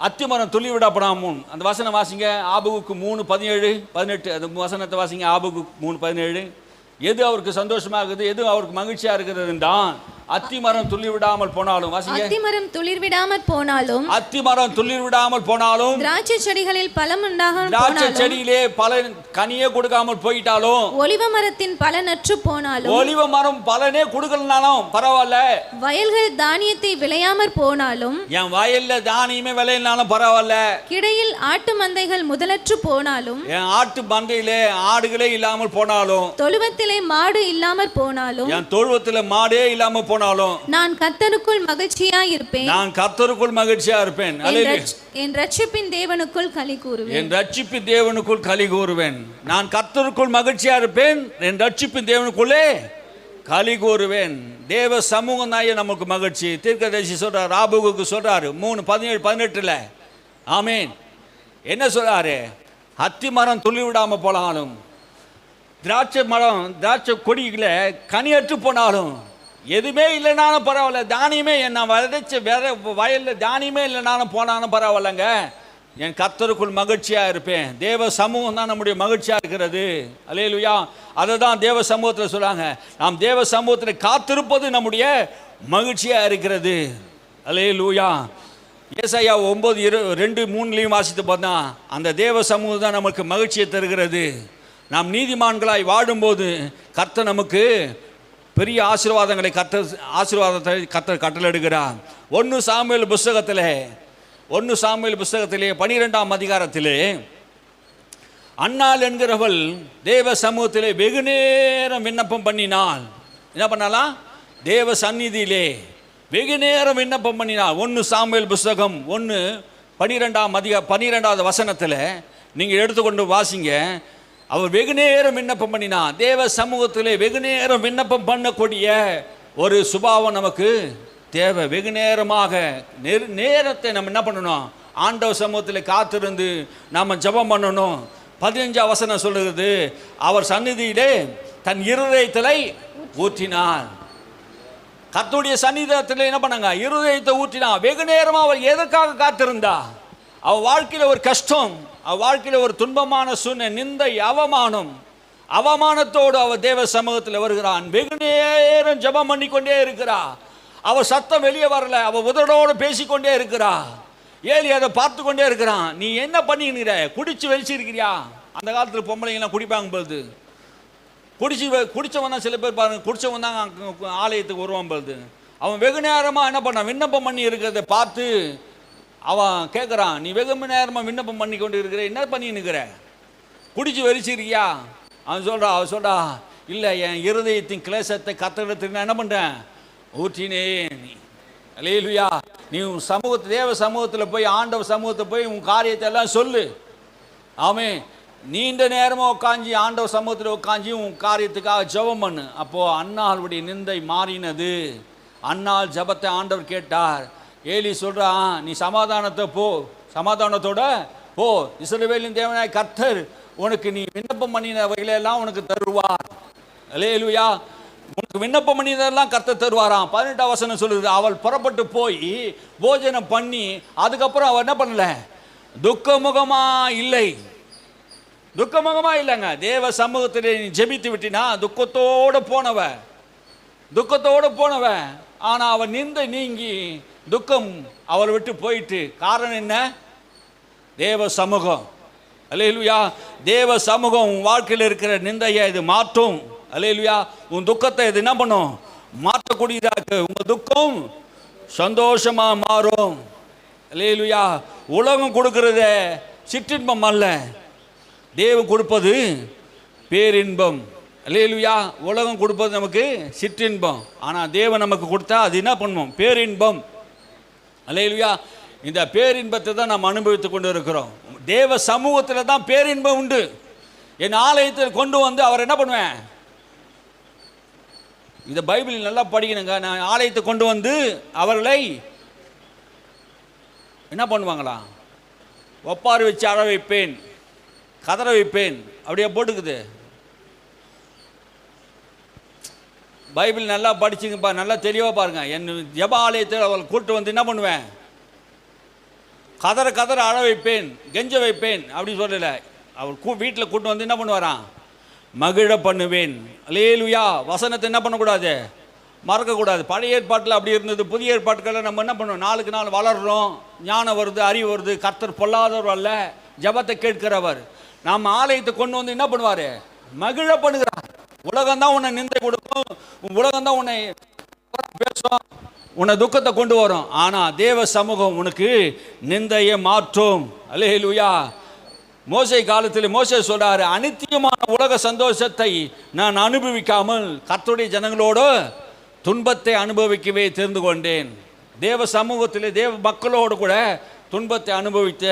அத்திமரம் துள்ளி விடப்படாமல். அந்த வசனம் வாசிங்க, ஆபகுக்கு 3:17-18. அந்த வசனத்தை வாசிங்க, ஆபகுக்கு 3:17. எது அவருக்கு சந்தோஷமாகுது, எது அவருக்கு மகிழ்ச்சியா இருக்கிறது என்றால், அத்திமரம் துளிர் விடாமல் போனாலும், வாசிங்க, அத்திமரம் துளிர் விடாமல் போனாலும், அத்திமரம் துளிர் விடாமல் போனாலும், திராட்சை செடிகளில் பழம் உண்டாகாமல், திராட்சை செடியிலே பலன் கனியே கொடுக்காமல் போயிட்டாலும், ஒலிவ மரத்தின் பலனற்று போனாலும், ஒலிவ மரம் பலனே கொடுக்கலனாலும் பரவாயில்ல, வயல்கள் தானியத்தை விளையாமற் போனாலும், என் வயல்ல தானியமே விளையினாலும் பரவாயில்ல, கிடையில் ஆட்டு மந்தைகள் முதலற்று போனாலும், என் ஆட்டு மந்தையிலே ஆடுகளே இல்லாமல் போனாலும், தொழுவத்திலே மாடு இல்லாமற் போனாலும், என் தொழுவத்திலே மாடே இல்லாமல் போனாலும், நான் கர்த்தருக்குள் மகிழ்ச்சியா இருப்பேன், நான் கர்த்தருக்குள் மகிழ்ச்சியா இருப்பேன். என் ரட்சிப்பின் தேவனுக்குள் களி கூறுவேன், என் ரட்சிப்பின் தேவனுக்குள் களி கூறுவேன். நான் கர்த்தருக்குள் மகிழ்ச்சியா இருப்பேன், என் ரட்சிப்பின் தேவனுக்குள்ளே களி கூறுவேன். தேவ சமூகம் தான் நமக்கு மகிழ்ச்சி. தீர்க்கதரிசி சொல்றார், ஆபகுக்கு சொல்றாரு 3:17-18. ஆமேன். என்ன சொல்றாரு? அத்தி மரம் துளி விடாம போனாலும், திராட்சை மரம் திராட்சை கொடிகளை கனியற்று போனாலும், எதுவுமே இல்லைனாலும் பரவாயில்ல, தானியமே என்ன விதைச்ச வயலில் தானியமே இல்லைனாலும் போனாலும் பரவாயில்லங்க, என் கர்த்தருக்குள் மகிழ்ச்சியா இருப்பேன். தேவ சமூகம் தான் நம்முடைய மகிழ்ச்சியா இருக்கிறது. அல்லேலூயா. அதை தான் தேவ சமூகத்தில் சொல்றாங்க, நாம் தேவ சமூகத்தில் காத்திருப்பது நம்முடைய மகிழ்ச்சியா இருக்கிறது. அல்லேலூயா. ஏசாயா 9:2-3 வாசித்து பார்த்தா அந்த தேவ சமூகம் தான் நமக்கு மகிழ்ச்சியை தருகிறது. நாம் நீதிமான்களாய் வாழும்போது கர்த்தர் நமக்கு பெரிய ஆசீர்வாதத்தை கர்த்தர் கட்டளையிடுகிறார். 1 சாமுவேல் புஸ்தகத்திலே 12ஆம் அதிகாரத்திலே அன்னாள் என்கிறவள் தேவ சமூகத்திலே வெகு நேரம் விண்ணப்பம் பண்ணினாள். என்ன பண்ணாலாம்? தேவ சந்நிதியிலே வெகு நேரம் விண்ணப்பம் பண்ணினாள். 1 சாமுவேல் புஸ்தகம் 1 12வது வசனத்தில் நீங்கள் எடுத்துக்கொண்டு வாசிங்க. அவர் வெகு நேரம் விண்ணப்பம் பண்ணினா. தேவ சமூகத்திலே வெகு நேரம் விண்ணப்பம் பண்ணக்கூடிய ஒரு சுபாவம் நமக்கு தேவை. வெகு நேரமாக நேரத்தை நம்ம என்ன பண்ணணும்? ஆண்டவர் சமூகத்தில் காத்திருந்து நாம் ஜெபம் பண்ணணும். 15 வசனம் சொல்லுகிறது, அவர் சந்நிதியிலே தன் இருதயத்தை ஊற்றினார். கர்த்தருடைய சந்நிதியில் என்ன பண்ணாங்க? இருதயத்தை ஊற்றினா. வெகு நேரமாக அவர் எதற்காக காத்திருந்தா? அவள் வாழ்க்கையில் ஒரு கஷ்டம், அவள் வாழ்க்கையில் ஒரு துன்பமான சூழ்நிலை, நிந்தை, அவமானத்தோடு அவள் தேவ சமூகத்தில் வருகிறான். வெகு நேரம் ஜெபம் பண்ணிக்கொண்டே இருக்கிறா. அவள் சத்தம் வெளியே வரல, அவள் உதடோடு பேசிக்கொண்டே இருக்கிறா. ஏலி அதை பார்த்து கொண்டே இருக்கிறான். நீ என்ன பண்ணிக்கிற? குடிச்சு வெளிச்சிருக்கிறியா? அந்த காலத்தில் பொம்பளைங்கெல்லாம் குடிப்பாங்க போது. குடிச்சவன் தான் சில பேர் பாருங்க, குடிச்சவன் தான் ஆலயத்துக்கு வருவான் போது. அவன் வெகு நேரமாக என்ன பண்ணான்? விண்ணப்பம் பண்ணி இருக்கிறத பார்த்து அவன் கேட்குறான், நீ வெகு நேரமாக விண்ணப்பம் பண்ணி கொண்டு இருக்கிற, என்ன பண்ணி நிற்கிற? குடிச்சு வெறிச்சிருக்கியா? அவன் சொல்கிறா, இல்லை, என் இருதயத்தின் கிளேசத்தை கத்தெடுத்து நான் என்ன பண்ணுறேன்? ஊற்றினேன். அல்லேலூயா. நீ உன் தேவ சமூகத்தில் போய், ஆண்டவர் சமூகத்தை போய் உன் காரியத்தை எல்லாம் சொல்லு. ஆமே. நீண்ட நேரமாக உட்காந்து ஆண்டவர் சமூகத்தில் உட்காந்து உன் காரியத்துக்காக ஜெபம் பண்ணு. அப்போது அன்னாளுடைய நிந்தை மாறினது. அன்னாள் ஜெபத்தை ஆண்டவர் கேட்டார். ஏலி சொல்கிறான், நீ சமாதானத்தோட போ. இஸ்ரவேலின் தேவனாய் கர்த்தர் உனக்கு நீ விண்ணப்பம் பண்ணினவைகளெல்லாம் உனக்கு தருவார். அல்லேலூயா. உனக்கு விண்ணப்பம் பண்ணினதெல்லாம் கர்த்தர் தருவாராம். 18 வசனம் சொல்லுது, அவள் புறப்பட்டு போய் போஜனம் பண்ணி அதுக்கப்புறம் அவள் என்ன பண்ணல? துக்கமுகமா இல்லைங்க. தேவ சமூகத்தில் நீ ஜெபித்து விட்டினா துக்கத்தோடு போனவ. ஆனால் அவள் நிந்தை நீங்கி துக்கம் அவளை விட்டு போயிட்டு. காரணம் என்ன? தேவ சமூகம். அல்லேலூயா. தேவ சமூகம் உன் வாழ்க்கையில் இருக்கிற நிந்தையை இது மாற்றும். அல்லேலூயா. உன் துக்கத்தை இது என்ன பண்ணும்? மாற்றக்கூடியதாக. உங்கள் துக்கம் சந்தோஷமாக மாறும். அல்லேலூயா. உலகம் கொடுக்கறத சிற்றின்பம் அல்ல, தேவன் கொடுப்பது பேரின்பம். அல்லேலூயா. உலகம் கொடுப்பது நமக்கு சிற்றின்பம், ஆனால் தேவன் நமக்கு கொடுத்தா அது என்ன பண்ணுவோம்? பேரின்பம். அல்லேலூயா. இந்த பேரின்பத்தை தான் நாம் அனுபவித்துக் கொண்டு இருக்கிறோம். தேவ சமூகத்தில் தான் பேரின்பம் உண்டு. என் ஆலயத்தில் கொண்டு வந்து அவர் என்ன பண்ணுவேன்? இந்த பைபிள் நல்லா படிக்கணுங்க. நான் ஆலயத்தை கொண்டு வந்து அவர்களை என்ன பண்ணுவாங்களா? ஒப்பாரி வச்சு அழ வைப்பேன், கதற வைப்பேன். அப்படியே போட்டுக்குது. பைபிள் நல்லா படிச்சுங்கப்பா, நல்லா தெளிவாக பாருங்க. என் ஜெப ஆலயத்தில் அவள் கூட்டு வந்து என்ன பண்ணுவேன்? கதற அழ வைப்பேன், கெஞ்ச வைப்பேன் அப்படி சொல்லலை. அவர் வீட்டில் கூட்டு வந்து என்ன பண்ணுவாராம்? மகிழ பண்ணுவேன். அல்லேலூயா. வசனத்தை என்ன பண்ணக்கூடாது? மறக்கக்கூடாது. பழைய ஏற்பாட்டில் அப்படி இருந்தது. புதிய ஏற்பாட்டுக்களை நம்ம என்ன பண்ணுவோம்? நாளுக்கு நாள் வளர்கிறோம், ஞானம் வருது, அறிவு வருது. கர்த்தர் பொல்லாதவர் அல்ல, ஜெபத்தை கேட்கிறவர். நாம் ஆலயத்தை கொண்டு வந்து என்ன பண்ணுவார்? மகிழ பண்ணுகிறார். உலகம்தான் உன்னை நிந்தை கொடுக்கும், உலகம்தான் உன்னை பேசும், உன்னை துக்கத்தை கொண்டு வரும். ஆனால் தேவ சமூகம் உனக்கு நிந்தையை மாற்றும். அல்லேலூயா. மோசே காலத்தில் மோசே சொல்றாரு, அனித்தியமான உலக சந்தோஷத்தை நான் அனுபவிக்காமல் கர்த்தருடைய ஜனங்களோடு துன்பத்தை அனுபவிக்கவே தெரிந்து கொண்டேன். தேவ சமூகத்தில் தேவ மக்களோடு கூட துன்பத்தை அனுபவித்த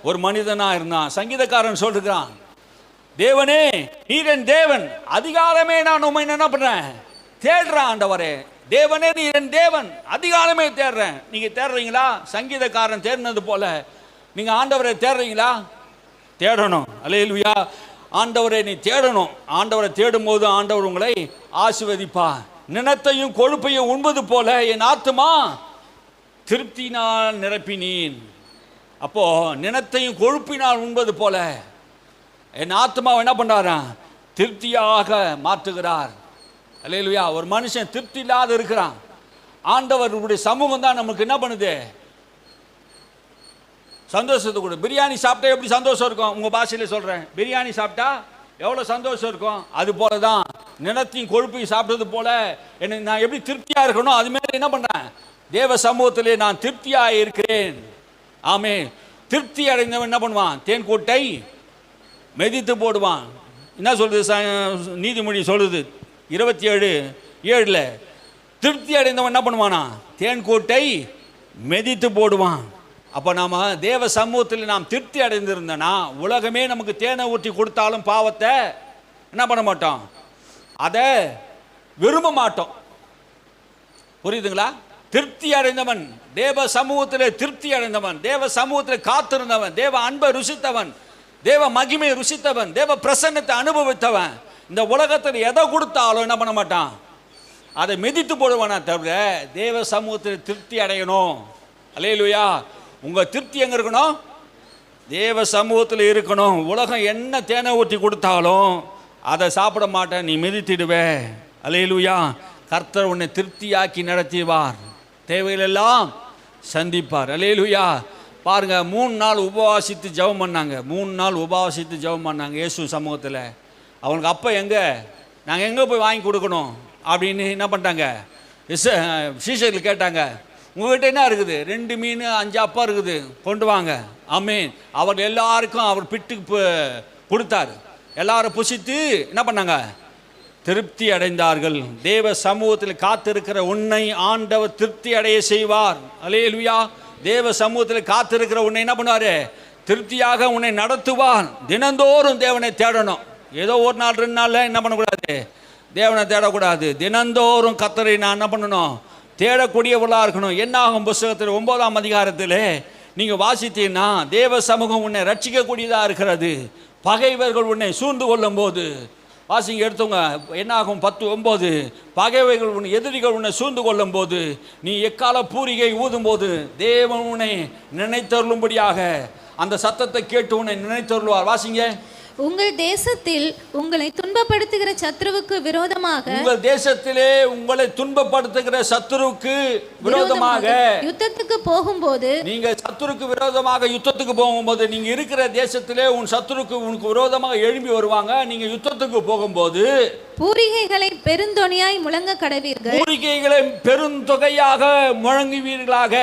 ஒரு மனிதனாக இருந்தான். சங்கீதக்காரன் சொல்றான், தேவனே நீர் என் தேவன், அதிகாலமே நான் உண்மை என்ன பண்றேன்? தேடுறேன் ஆண்டவரே. தேவனே நீர் என் தேவன், அதிகாலமே தேடுறேன். நீங்க தேடுறீங்களா? சங்கீதக்காரன் தேடினது போல நீங்க ஆண்டவரை தேடுறீங்களா? தேடணும். அல்லேலூயா. ஆண்டவரை நீ தேடணும். ஆண்டவரை தேடும் போது ஆண்டவர் உங்களை ஆசீர்வதிப்பார். நினத்தையும் கொழுப்பையும் உண்பது போல என் ஆத்துமா திருப்தினால் நிரப்பினேன். அப்போ நினத்தையும் கொழுப்பினால் உண்பது போல என் ஆத்மாவை என்ன பண்றாரா? திருப்தியாக மாற்றுகிறார். அல்லேலூயா. ஒரு மனுஷன் திருப்தி இல்லாத இருக்கிறான். ஆண்டவருடைய சமூகம் தான் நமக்கு என்ன பண்ணுது? சந்தோஷத்தை கொடு. பிரியாணி சாப்பிட்டா எப்படி சந்தோஷம் இருக்கும்? உங்கள் பாஷையில் சொல்கிறேன். பிரியாணி சாப்பிட்டா எவ்வளோ சந்தோஷம் இருக்கும்? அது போல தான் நிலத்தையும் கொழுப்பையும் சாப்பிட்டது போல எனக்கு நான் எப்படி திருப்தியாக இருக்கணும், அதுமாரி என்ன பண்ணுறேன்? தேவ சமூகத்திலே நான் திருப்தியாக இருக்கிறேன். ஆமே. திருப்தி அடைந்தவன் என்ன பண்ணுவான்? தேன் கூட்டை மெதித்து போடுவான். என்ன சொல்லுது நீதிமொழி சொல்லுது 27:7. திருப்தி அடைந்தவன் என்ன பண்ணுவானா? தேன் கூட்டை மெதித்து போடுவான். அப்போ நாம் தேவ சமூகத்தில் நாம் திருப்தி அடைந்திருந்தோன்னா உலகமே நமக்கு தேனை ஊற்றி கொடுத்தாலும் பாவத்தை என்ன பண்ண மாட்டோம், அதை விரும்ப மாட்டோம். புரியுதுங்களா? திருப்தி அடைந்தவன், தேவ சமூகத்தில் திருப்தி அடைந்தவன், தேவ சமூகத்தில் காத்திருந்தவன், தேவ அன்பை ருசித்தவன், தேவ மகிமை ருசித்தவன், தேவ பிரசன்னத்தை அனுபவித்தவன், இந்த உலகத்தில் எதை கொடுத்தாலும் என்ன பண்ண மாட்டான், அதை மிதித்து போடுவானா தவிர தேவ சமூகத்தில் திருப்தி அடையணும். அல்லேலூயா. உங்கள் திருப்தி எங்கே இருக்கணும்? தேவ சமூகத்தில் இருக்கணும். உலகம் என்ன தேனை ஊற்றி கொடுத்தாலும் அதை சாப்பிட மாட்டேன், நீ மிதித்திடுவே. அல்லேலூயா. கர்த்தர் உன்னை திருப்தியாக்கி நடத்திவார், தேவைகளெல்லாம் சந்திப்பார். அல்லேலூயா. பாருங்க, 3 நாள் உபவாசித்து ஜெபம் பண்ணாங்க. 3 நாள் உபவாசித்து ஜெபம் பண்ணாங்க இயேசு சமூகத்தில். அவனுக்கு அப்போ எங்கே, நாங்கள் எங்கே போய் வாங்கி கொடுக்கணும் அப்படின்னு என்ன பண்ணிட்டாங்க, சீஷர்கள் கேட்டாங்க, உங்கள்கிட்ட என்ன இருக்குது? 2 மீன் 5 அப்பா இருக்குது, கொண்டு வாங்க. ஆமென். அவர் எல்லாருக்கும் அவர் பிட்டுக்கு கொடுத்தார். எல்லாரும் புசித்து என்ன பண்ணாங்க, திருப்தி அடைந்தார்கள். தேவ சமூகத்தில் காத்திருக்கிற உன்னை ஆண்டவர் திருப்தி அடைய செய்வார். அல்லேலூயா. தேவ சமூகத்தில் காத்திருக்கிற உன்னை என்ன பண்ணுவார், திருப்தியாக உன்னை நடத்துவார். தினந்தோறும் தேவனை தேடணும். ஏதோ ஒரு நாள் 2 நாளில் என்ன பண்ணக்கூடாது, தேவனை தேடக்கூடாது. தினந்தோறும் கர்த்தரை நான் என்ன பண்ணணும், தேடக்கூடியவர்களாக இருக்கணும். என்னாகும் புஸ்தகத்தில் 9ஆம் அதிகாரத்தில் நீங்கள் வாசித்தீங்கன்னா தேவ சமூகம் உன்னை ரட்சிக்கக்கூடியதாக இருக்கிறது. பகைவர்கள் உன்னை சூழ்ந்து கொள்ளும் போது, வாசிங்க எடுத்தவங்க, என்னாகும் 10:9, பகைவர்கள் உன் எதிரிகள் உன்னை சூழ்ந்து கொள்ளும் போது, நீ எக்கால பூரிகை ஊதும் போது தேவன் உன்னை நினைத்தருளும்படியாக அந்த சத்தத்தை கேட்டு உன்னை நினைத்தருள்வார். வாசிங்க. உங்கள் தேசத்தில் உங்களை துன்பப்படுத்துகிற சத்துருவுக்கு விரோதமாக, உங்கள் தேசத்திலே உங்களை துன்பப்படுத்துகிற சத்துருவுக்கு விரோதமாக யுத்தத்துக்கு போகும்போது, நீங்க சத்துருக்கு விரோதமாக யுத்தத்துக்கு போகும்போது, நீங்க இருக்கிற தேசத்திலே உன் சத்துருக்கு உனக்கு விரோதமாக எழும்பி வருவாங்க. நீங்க யுத்தத்துக்கு போகும்போது பூரிகைகளை பெருந்தொனியாய் முழங்க கடவீர்கள், பூரிகைகளை பெருந்தொகையாக முழங்குவீர்களாக.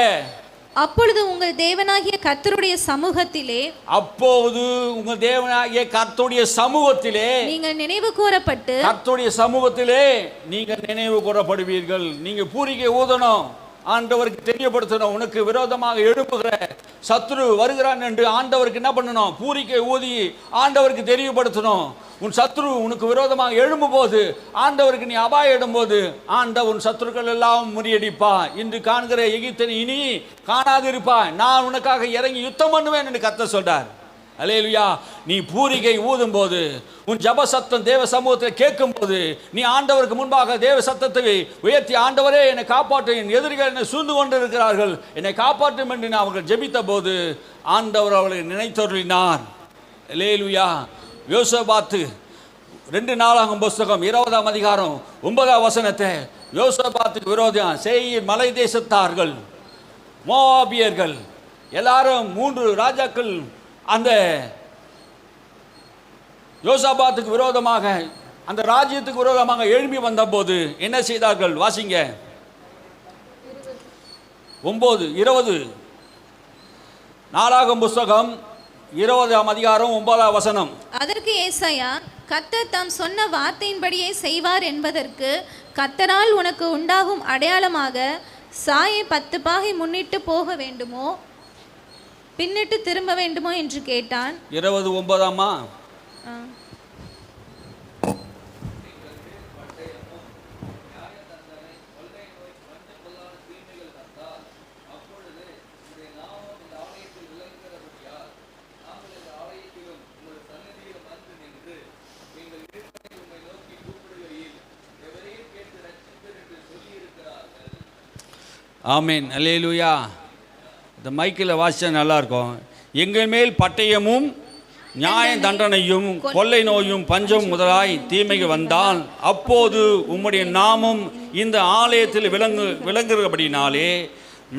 அப்பொழுது உங்கள் தேவனாகிய கர்த்தருடைய சமூகத்திலே, அப்போது உங்கள் தேவனாகிய கர்த்தருடைய சமூகத்திலே நீங்கள் நினைவு கூறப்பட்டு, கர்த்தருடைய சமூகத்திலே நீங்கள் நினைவு கூறப்படுவீர்கள். நீங்க பூரிகை ஊதணும், ஆண்டவருக்கு தெரியப்படுத்தணும். உனக்கு விரோதமாக எழுப்புகிற சத்துரு வருகிறான் என்று ஆண்டவருக்கு என்ன பண்ணணும், பூரிக்கை ஊதி ஆண்டவருக்கு தெரியப்படுத்தணும். உன் சத்துரு உனக்கு விரோதமாக எழும்பும் போது, ஆண்டவருக்கு நீ அபாயிடும் போது, ஆண்டவர் உன் சத்துருக்கள் எல்லாம் முறியடிப்பா. இன்று காண்கிற எகிப்தை இனி காணாதிருப்பா, நான் உனக்காக இறங்கி யுத்தம் பண்ணுவேன் என்று கர்த்தர் சொல்றார். அல்லேலூயா. நீ பூரிகை ஊதும் போது, உன் ஜப சத்தம் தேவ சமூகத்தில் கேட்கும் போது, நீ ஆண்டவருக்கு முன்பாக தேவ சத்தத்தை உயர்த்தி, ஆண்டவரே என்னை காப்பாற்றும், என் எதிரிகள் என்னை சூழ்ந்து கொண்டு இருக்கிறார்கள், என்னை காப்பாற்றும் என்று அவர்கள் ஜெபித்த போது ஆண்டவர் அவர்களை நினைத்தருளினார். அல்லேலூயா. யோசபாத்து 2 நாளாகும் புஸ்தகம் 20ஆம் அதிகாரம் 9ஆம் வசனத்தை, யோசபாத்துக்கு விரோதம் சேயீர் மலை தேசத்தார்கள், மோவாபியர்கள் எல்லாரும் 3 ராஜாக்கள் அந்த யோசபாத்துக்கு விரோதமாக, அந்த ராஜ்யத்துக்கு விரோதமாக எழும்பி வந்த போது என்ன செய்தார்கள்? வாசிங்க. 9:20 நாளாகும் புஸ்தகம் 20ஆம் அதிகாரம் 9ஆம் வசனம். அதற்கு ஏசாயா, கர்த்தர் தாம் சொன்ன வார்த்தையின்படியே செய்வார் என்பதற்கு கர்த்தரால் உனக்கு உண்டாகும் அடையாளமாக சாயை 10 பாகை முன்னிட்டு போக வேண்டுமோ பின்னிட்டு திரும்ப வேண்டுமோ என்று கேட்டான். 20:9ஆமா? ஆமீன். அல்லேலூயா. இந்த மைக்கில் வாசிச்சா நல்லாயிருக்கும். எங்கள் மேல் பட்டயமும் நியாய தண்டனையும் கொள்ளை நோயும் பஞ்சம் முதலாய் தீமைக்கு வந்தால், அப்போது உம்முடைய நாமம் இந்த ஆலயத்தில் விளங்குகிறபடினாலே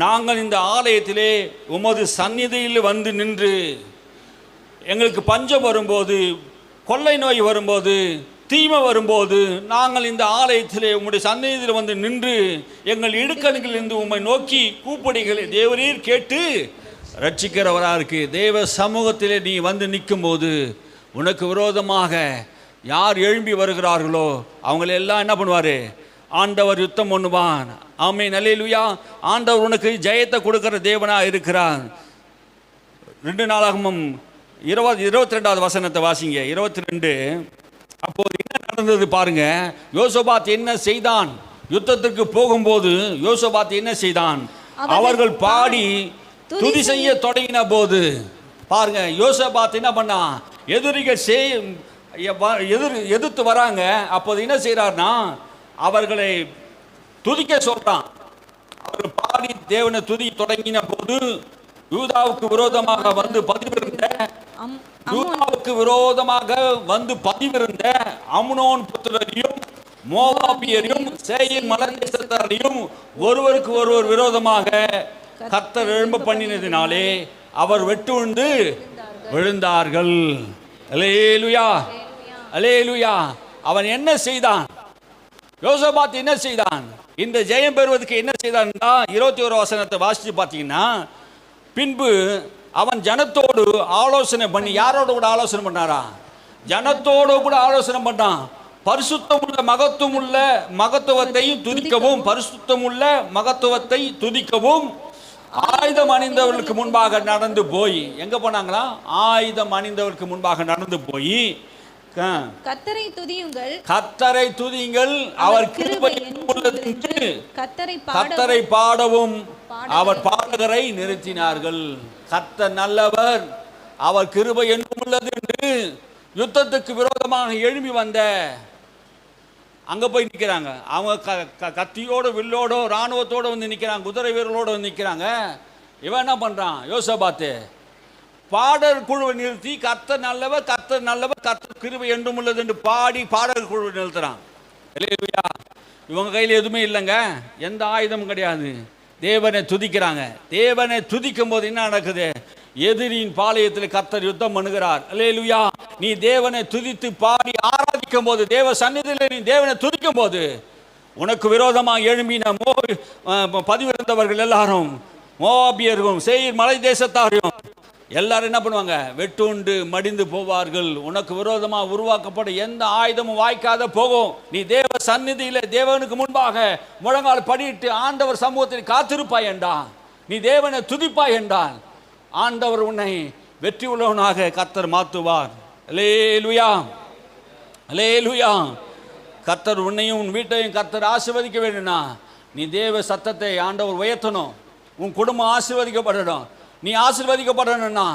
நாங்கள் இந்த ஆலயத்திலே உமது சந்நிதியில் வந்து நின்று, எங்களுக்கு பஞ்சம் வரும்போது, கொள்ளை நோய் வரும்போது, தீமை வரும்போது, நாங்கள் இந்த ஆலயத்திலே உம்முடைய சந்நிதியில் வந்து நின்று எங்கள் இடுக்கணிகளிலிருந்து உம்மை நோக்கி கூப்பிடுகளை தேவரீர் கேட்டு ரட்சிக்கிறவராக இருக்கு. தேவ சமூகத்திலே நீ வந்து நிற்கும் போது உனக்கு விரோதமாக யார் எழும்பி வருகிறார்களோ அவங்களெல்லாம் என்ன பண்ணுவார்? ஆண்டவர் யுத்தம் பண்ணுவான். ஆமென். அல்லேலூயா. ஆண்டவர் உனக்கு ஜெயத்தை கொடுக்கிற தேவனாக இருக்கிறார். 2 நாளாகமம் 22வது வசனத்தை வாசிங்க. 22. அப்போது என்ன நடந்தது பாருங்க. யோசபாத் என்ன செய்தான்? யுத்தத்திற்கு போகும்போது யோசபாத் என்ன செய்தான்? அவர்கள் பாடி துதி செய்ய தொடங்கின போது பாருங்க, யோசபாத் என்ன பண்ணா? எதிரிகள் எதிர்த்து வராங்க. அப்போது என்ன செய்யறார்னா, அவர்களை துதிக்க சொல்றான். அவர்கள் பாடி தேவனை துதி தொடங்கின போது யூதாவுக்கு விரோதமாக வந்து பதிவிருந்த அம்னோன் புத்திரரையும் மோவாபியரையும் சேயீர் மலைதேசத்தாரையும் ஒருவருக்கு ஒருவர் விரோதமாக கர்த்தர் எழும்ப பண்ணினதினாலே அவர் வெட்டுண்டு விழுந்தார்கள். அல்லேலூயா, அல்லேலூயா. அவன் என்ன செய்தான்? யோசபாத் என்ன செய்தான்? இந்த ஜெயம் பெறுவதற்கு என்ன செய்தான்? 21 வசனத்தை வாசித்து பார்த்தீங்கன்னா, பின்பு அவன் ஜனத்தோடு ஆலோசனை பண்ணி, யாரோட கூட ஆலோசனை பண்ணாரா? ஜனத்தோடு கூட ஆலோசனை பண்ணான். பரிசுத்தமுள்ள மகத்துவத்தையும் துதிக்கவும், பரிசுத்தமுள்ள மகத்துவத்தை துதிக்கவும் ஆயுதம் அணிந்தவர்களுக்கு முன்பாக நடந்து போய், எங்க போனாங்களா? ஆயுதம் அணிந்தவர்களுக்கு முன்பாக நடந்து போய் கர்த்தரை துதியுங்கள், கர்த்தரை துதியுங்கள், அவர் கிருபை உள்ளது என்று கர்த்தரை பாடவும் அவர் பாடகரை நிறுத்தினார்கள். கர்த்தர் நல்லவர், அவர் கிருபை என்றும் உள்ளது என்று யுத்தத்துக்கு விரோதமாக எழும்பி வந்த அங்க போய் நிற்கிறாங்க. அவங்க கத்தியோடு வில்லோடோ இராணுவத்தோடு வந்து நிற்கிறாங்க, குதிரை வீரர்களோடு வந்து நிற்கிறாங்க. இவன் என்ன பண்றான்? யோசபாத்து பாடல் குழுவை நிறுத்தி கர்த்தர் நல்லவர், கர்த்தர் நல்லவர், கர்த்தர் கிருபை என்றும் உள்ளது என்று பாடி பாடல் குழுவை நிறுத்துறான். அல்லேலூயா. இவங்க கையில் எதுவுமே இல்லைங்க, எந்த ஆயுதமும் கிடையாது. தேவனை துதிக்கிறாங்க. தேவனை துதிக்கும் போது என்ன நடக்குது? எதிரியின் பாளையத்தில் கர்த்தர் யுத்தம் பண்ணுகிறார். அல்லேலூயா. நீ தேவனை துதித்து பாடி ஆராதிக்கும் போது, தேவ சந்நிதியில் நீ தேவனை துதிக்கும் போது, உனக்கு விரோதமாக எழும்பின பதிவிருந்தவர்கள் எல்லாரும், மோவாபியரும் சேயீர் மலை தேசத்தாரும் எல்லாரும் என்ன பண்ணுவாங்க? வெட்டுண்டு மடிந்து போவார்கள். உனக்கு விரோதமாக உருவாக்கப்பட்ட எந்த ஆயுதமும் வாய்க்காத போகும். நீ தேவ சந்நிதியில தேவனுக்கு முன்பாக முழங்கால் படியிட்டு ஆண்டவர் சமூகத்தில் காத்திருப்பாய் என்றான். நீ தேவனை துதிப்பாய் என்றான். ஆண்டவர் உன்னை வெற்றி உள்ளவனாக கர்த்தர் மாற்றுவார். அல்லேலூயா, அல்லேலூயா. கர்த்தர் உன்னையும் உன் வீட்டையும் கர்த்தர் ஆசீர்வதிக்க வேண்டும்னா, நீ தேவ சத்தத்தை ஆண்டவர் உயர்த்தணும். உன் குடும்பம் ஆசீர்வதிக்கப்படணும். நீ ஆசீர்வதிக்கப்படணும்னா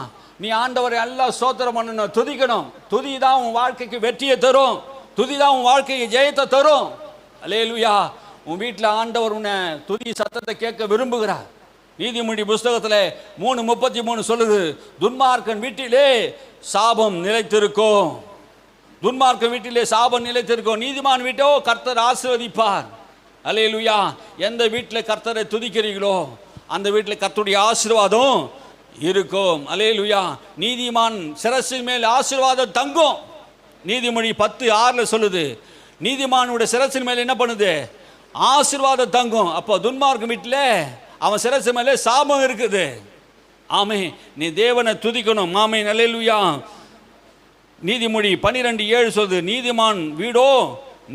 நீ ஆண்டவரை எல்லாம் ஸ்தோத்திரம் பண்ணணும், துதிக்கணும். துதி தான் உன் வாழ்க்கைக்கு வெற்றியை தரும். துதி தான் உன் வாழ்க்கைக்கு ஜெயத்தை தரும். அல்லேலூயா. உன் வீட்டில் ஆண்டவர் உன்னை துதி சத்தத்தை கேட்க விரும்புகிறார். நீதிமொழி புஸ்தகத்தில் 3:33 சொல்லுது, துன்மார்க்கன் வீட்டிலே சாபம் நிலைத்திருக்கும். துன்மார்க்கன் வீட்டிலே சாபம் நிலைத்திருக்கும், நீதிமான் வீட்டோ கர்த்தர் ஆசீர்வதிப்பார். அல்லேலூயா. எந்த வீட்டில் கர்த்தரை துதிக்கிறீங்களோ அந்த வீட்டில் கர்த்தருடைய ஆசீர்வாதம் இருக்கும். அல்லேலூயா. நீதிமான் சிரசின் மேல் ஆசீர்வாதம் தங்கும். நீதிமொழி 10:6 சொல்லுது, நீதிமானுடைய சிரசின் மேல் என்ன பண்ணுது? ஆசீர்வாதம் தங்கும். அப்போ துன்மார்க்கம் வீட்டில் அவன் சிரசு மேலே சாபம் இருக்குது. ஆமே, நீ தேவனை துதிக்கணும். ஆமே, அல்லேலூயா. நீதிமொழி 12:7 சொல்லுது, நீதிமான் வீடோ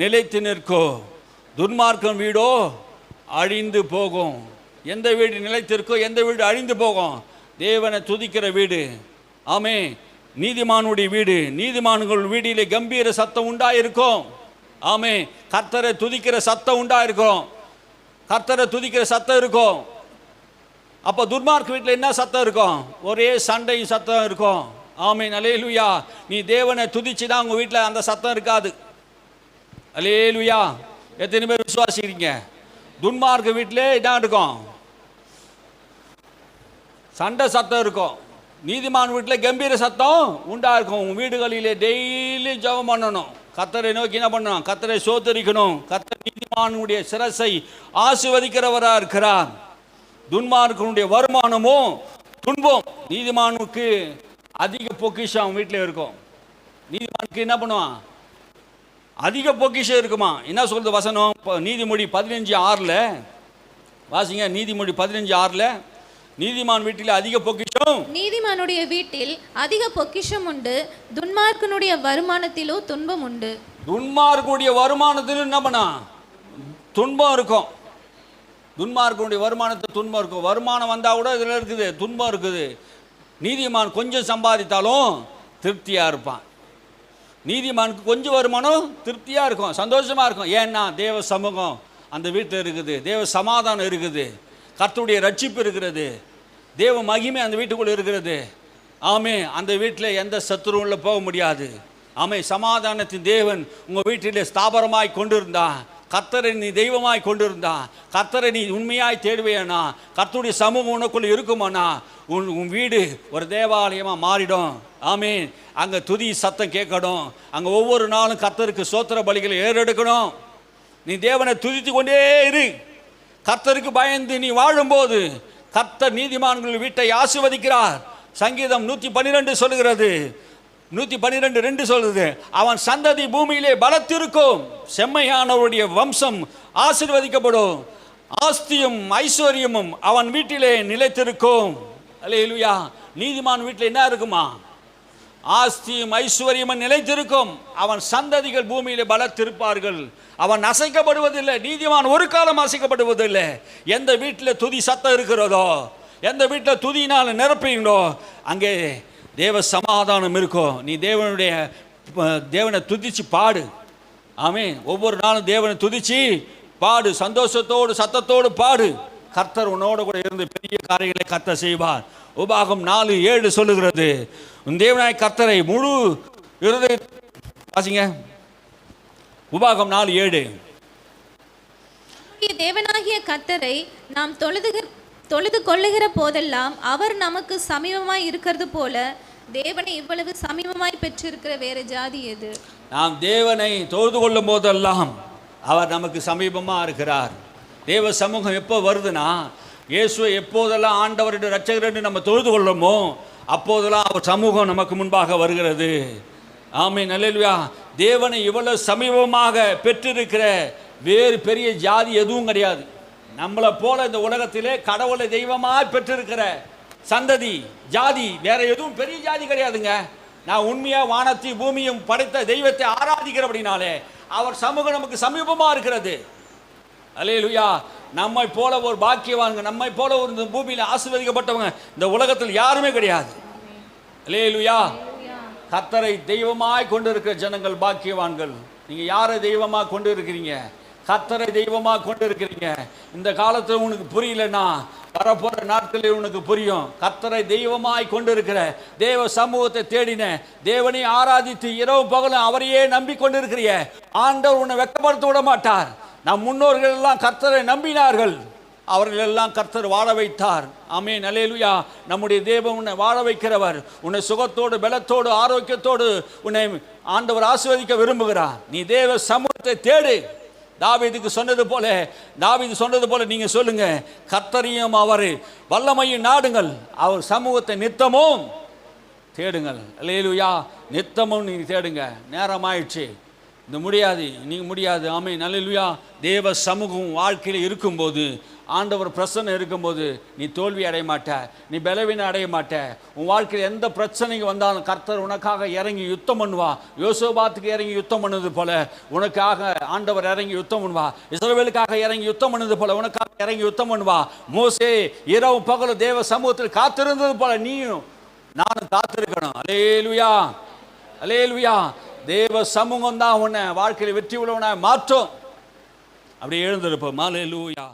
நிலைத்து நிற்கும், துன்மார்க்கம் வீடோ அழிந்து போகும். எந்த வீடு நிலைத்திருக்கோ, எந்த வீடு அழிந்து போகும்? தேவனை துதிக்கிற வீடு. ஆமே, நீதிமானுடைய வீடு. நீதிமான்கள் வீட்டிலே கம்பீர சத்தம் உண்டாயிருக்கும். ஆமே, கர்த்தரை துதிக்கிற சத்தம் உண்டாயிருக்கும். கர்த்தரை துதிக்கிற சத்தம் இருக்கும். அப்போ துன்மார்க்க வீட்டில் என்ன சத்தம் இருக்கும்? ஒரே சண்டை சத்தம் இருக்கும். ஆமென், அல்லேலூயா. நீ தேவனை துதிச்சு தான் உங்கள் வீட்டில் அந்த சத்தம் இருக்காது. அல்லேலூயா. எத்தனை பேர் விசுவாசிக்கிறீங்க? துன்மார்க்க வீட்டிலே என்ன இருக்கும்? சண்டை சத்தம் இருக்கும். நீதிமான் வீட்டில் கம்பீர சத்தம் உண்டா இருக்கும். உங்கள் வீடுகளிலே டெய்லி ஜெபம் பண்ணணும். கர்த்தரை நோக்கி என்ன பண்ணணும்? கர்த்தரை சோதரிக்கணும். கர்த்தர் நீதிமானுடைய சிரசை ஆசீர்வதிக்கிறவராக இருக்கிறார். துன்மார்க்கனுடைய வருமானமோ துன்பம். நீதிமானுக்கு அதிக பொக்கிஷம் வீட்டில் இருக்கும். நீதிமானுக்கு என்ன பண்ணுவான்? அதிக பொக்கிஷம் இருக்குமா? என்ன சொல்றது வசனம்? நீதிமொழி 15:6 வாசிங்க. நீதிமொழி 15:6 நீதிமான் வீட்டில் அதிக பொக்கிஷம், நீதிமானுடைய வீட்டில் அதிக பொக்கிஷம் உண்டு, துன்மார்க்கனுடைய வருமானத்திலோ துன்பம் உண்டு. துன்மார்க்கனுடைய வருமானத்தில் என்ன பண்ணா? துன்பம் இருக்கும். துன்மார்க்கனுடைய வருமானத்தில் துன்பம் இருக்கும். வருமானம் வந்தால் கூட இதில் இருக்குது, துன்பம் இருக்குது. நீதிமான் கொஞ்சம் சம்பாதித்தாலும் திருப்தியாக இருப்பான். நீதிமானுக்கு கொஞ்சம் வருமானம் திருப்தியாக இருக்கும், சந்தோஷமாக இருக்கும். ஏன்னா தேவ சமூகம் அந்த வீட்டில் இருக்குது, தேவ சமாதானம் இருக்குது, கர்த்தருடைய ரட்சிப்பு இருக்கிறது, தேவ மகிமை அந்த வீட்டுக்குள்ளே இருக்கிறது. ஆமே, அந்த வீட்டில் எந்த சத்துருவில் போக முடியாது. ஆமே, சமாதானத்தின் தேவன் உங்கள் வீட்டிலே ஸ்தாபரமாய் கொண்டிருந்தான், கர்த்தரை நீ தெய்வமாய் கொண்டிருந்தான், கர்த்தரை நீ உண்மையாய் தேடுவேனா, கர்த்தருடைய சமூகம் உனக்குள்ளே இருக்குமானா உன் வீடு ஒரு தேவாலயமாக மாறிடும். ஆமீன். அங்கே துதி சத்தம் கேட்கணும், அங்கே ஒவ்வொரு நாளும் கர்த்தருக்கு சோத்திர பலிகளை ஏறெடுக்கணும். நீ தேவனை துதித்து கொண்டே இரு. கர்த்தருக்கு பயந்து நீ வாழும்போது கர்த்தர் நீதிமான்கள் வீட்டை ஆசீர்வதிக்கிறார். சங்கீதம் 112 சொல்லுகிறது, 112:2 சொல்லுது, அவன் சந்ததி பூமியிலே பலத்திருக்கும், செம்மையானவருடைய வம்சம் ஆசீர்வதிக்கப்படும், ஆஸ்தியும் ஐஸ்வர்யமும் அவன் வீட்டிலே நிலைத்திருக்கும். அல்லேலூயா. நீதிமான் வீட்டில் என்ன இருக்குமா? ஆஸ்தியும் ஐஸ்வர்யமும் நிலைத்திருக்கும், அவன் சந்ததிகள் பூமியிலே பலத்திருப்பார்கள், அவன் அசைக்கப்படுவதில்லை. நீதிமான் ஒரு காலம் அசைக்கப்படுவதில்லை. எந்த வீட்டில் துதி சத்தம் இருக்கிறதோ, எந்த வீட்டில் துதியினால் நிரப்பீங்களோ அங்கே தேவ சமாதானம் இருக்கும். நீ தேவனை துதிச்சு பாடு. ஆமென். ஒவ்வொரு நாளும் தேவனை துதிச்சு பாடு, சந்தோஷத்தோடு சத்தத்தோடு பாடு. கர்த்தர் உன்னோடு கூட இருந்து பெரிய காரியங்களை கர்த்தர் செய்வார். உபாகம் 4:7 சொல்லுகிறது, உன் தேவனாய் கர்த்தரை முழு இருதய வாசிங்க. உபாகம் 4:7. தேவனாகிய கர்த்தரை நாம் தொழுது கொள்ளுகிற போதெல்லாம் அவர் நமக்கு சமீபமாய் இருக்கிறது போல தேவனை இவ்வளவு சமீபமாய் பெற்றிருக்கிற வேறு ஜாதி எது? நாம் தேவனை தொழுது கொள்ளும் போதெல்லாம் அவர் நமக்கு சமீபமாக இருக்கிறார். தேவ சமூகம் எப்போ வருதுன்னா, இயேசுவை எப்போதெல்லாம் ஆண்டவருடைய இரட்சகர் நம்ம தொழுது கொள்ளுமோ அப்போதெல்லாம் அவர் சமூகம் நமக்கு முன்பாக வருகிறது. ஆமென். அல்லேலூயா. தேவனை இவ்வளவு சமீபமாக பெற்றிருக்கிற வேறு பெரிய ஜாதி எதுவும் கிடையாது. நம்மளை போல இந்த உலகத்திலே கடவுளை தெய்வமாக பெற்றிருக்கிற சந்ததி ஜாதி வேற எதுவும் பெரிய ஜாதி கிடையாதுங்க. நான் உண்மையாக வானத்தையும் பூமியும் படைத்த தெய்வத்தை ஆராதிக்கிறபடினாலே அவர் சமூகம் நமக்கு சமீபமாக இருக்கிறது. அல்லேலூயா. நம்மை போல ஒரு பாக்கியவான்ங்க, நம்மை போல ஒரு பூமியில் ஆசீர்வதிக்கப்பட்டவங்க இந்த உலகத்தில் யாருமே கிடையாது. அல்லேலூயா. கர்த்தரை தெய்வமாய் கொண்டு இருக்கிற ஜனங்கள் பாக்கியவான்கள். நீங்கள் யாரை தெய்வமாக கொண்டு இருக்கிறீங்க? கர்த்தரை தெய்வமாக கொண்டு இருக்கிறீங்க. இந்த காலத்தில் உனக்கு புரியலன்னா வரப்போற நாட்களில் உனக்கு புரியும். கர்த்தரை தெய்வமாய் கொண்டு இருக்கிற தேவ சமூகத்தை தேடின, தேவனை ஆராதித்து இரவு பகலும் அவரையே நம்பிக்கொண்டு இருக்கிறீங்க. ஆண்டவர் உன்னை வெட்கப்படுத்த விட மாட்டார். நம் முன்னோர்கள் எல்லாம் கர்த்தரை நம்பினார்கள், அவர்கள் எல்லாம் கர்த்தர் வாழ வைத்தார். ஆமென். அல்லேலூயா. நம்முடைய தேவன் உன்னை வாழ வைக்கிறவர். உன்னை சுகத்தோடு பலத்தோடு ஆரோக்கியத்தோடு உன்னை ஆண்டவர் ஆசீர்வதிக்க விரும்புகிறார். நீ தேவ சமூகத்தை தேடு. தாவீது சொன்னது போல நீங்க சொல்லுங்க, கர்த்தரையும் அவர் வல்லமையும் நாடுங்கள், அவர் சமூகத்தை நித்தமும் தேடுங்கள். அல்லேலூயா. நித்தமும் நீங்க தேடுங்க. நேரம் ஆயிடுச்சு, இந்த முடியாது, நீங்க முடியாது. ஆமென். அல்லேலூயா. தேவ சமூகம் வாழ்க்கையில் இருக்கும்போது, ஆண்டவர் பிரச்சனை இருக்கும்போது நீ தோல்வி அடைய மாட்ட, நீ பலவீனம் அடைய மாட்ட. உன் வாழ்க்கையில் எந்த பிரச்சனைக்கு வந்தாலும் கர்த்தர் உனக்காக இறங்கி யுத்தம் பண்ணுவா. யோசபாத்துக்கு இறங்கி யுத்தம் பண்ணது போல உனக்காக ஆண்டவர் இறங்கி யுத்தம் பண்ணுவா. இஸ்ரவேலுக்காக இறங்கி யுத்தம் பண்ணது போல உனக்காக இறங்கி யுத்தம் பண்ணுவா. மோசே இரவு பகலும் தேவ சமூகத்தில் காத்திருந்தது போல நீயும் நானும் காத்திருக்கணும். அல்லேலூயா. அல்லேலூயா. தேவ சமூகம் தான் உன்னை வாழ்க்கையில் வெற்றி உள்ளவனாய் மாற்றும். அப்படி எழுந்திருப்போம். அல்லேலூயா.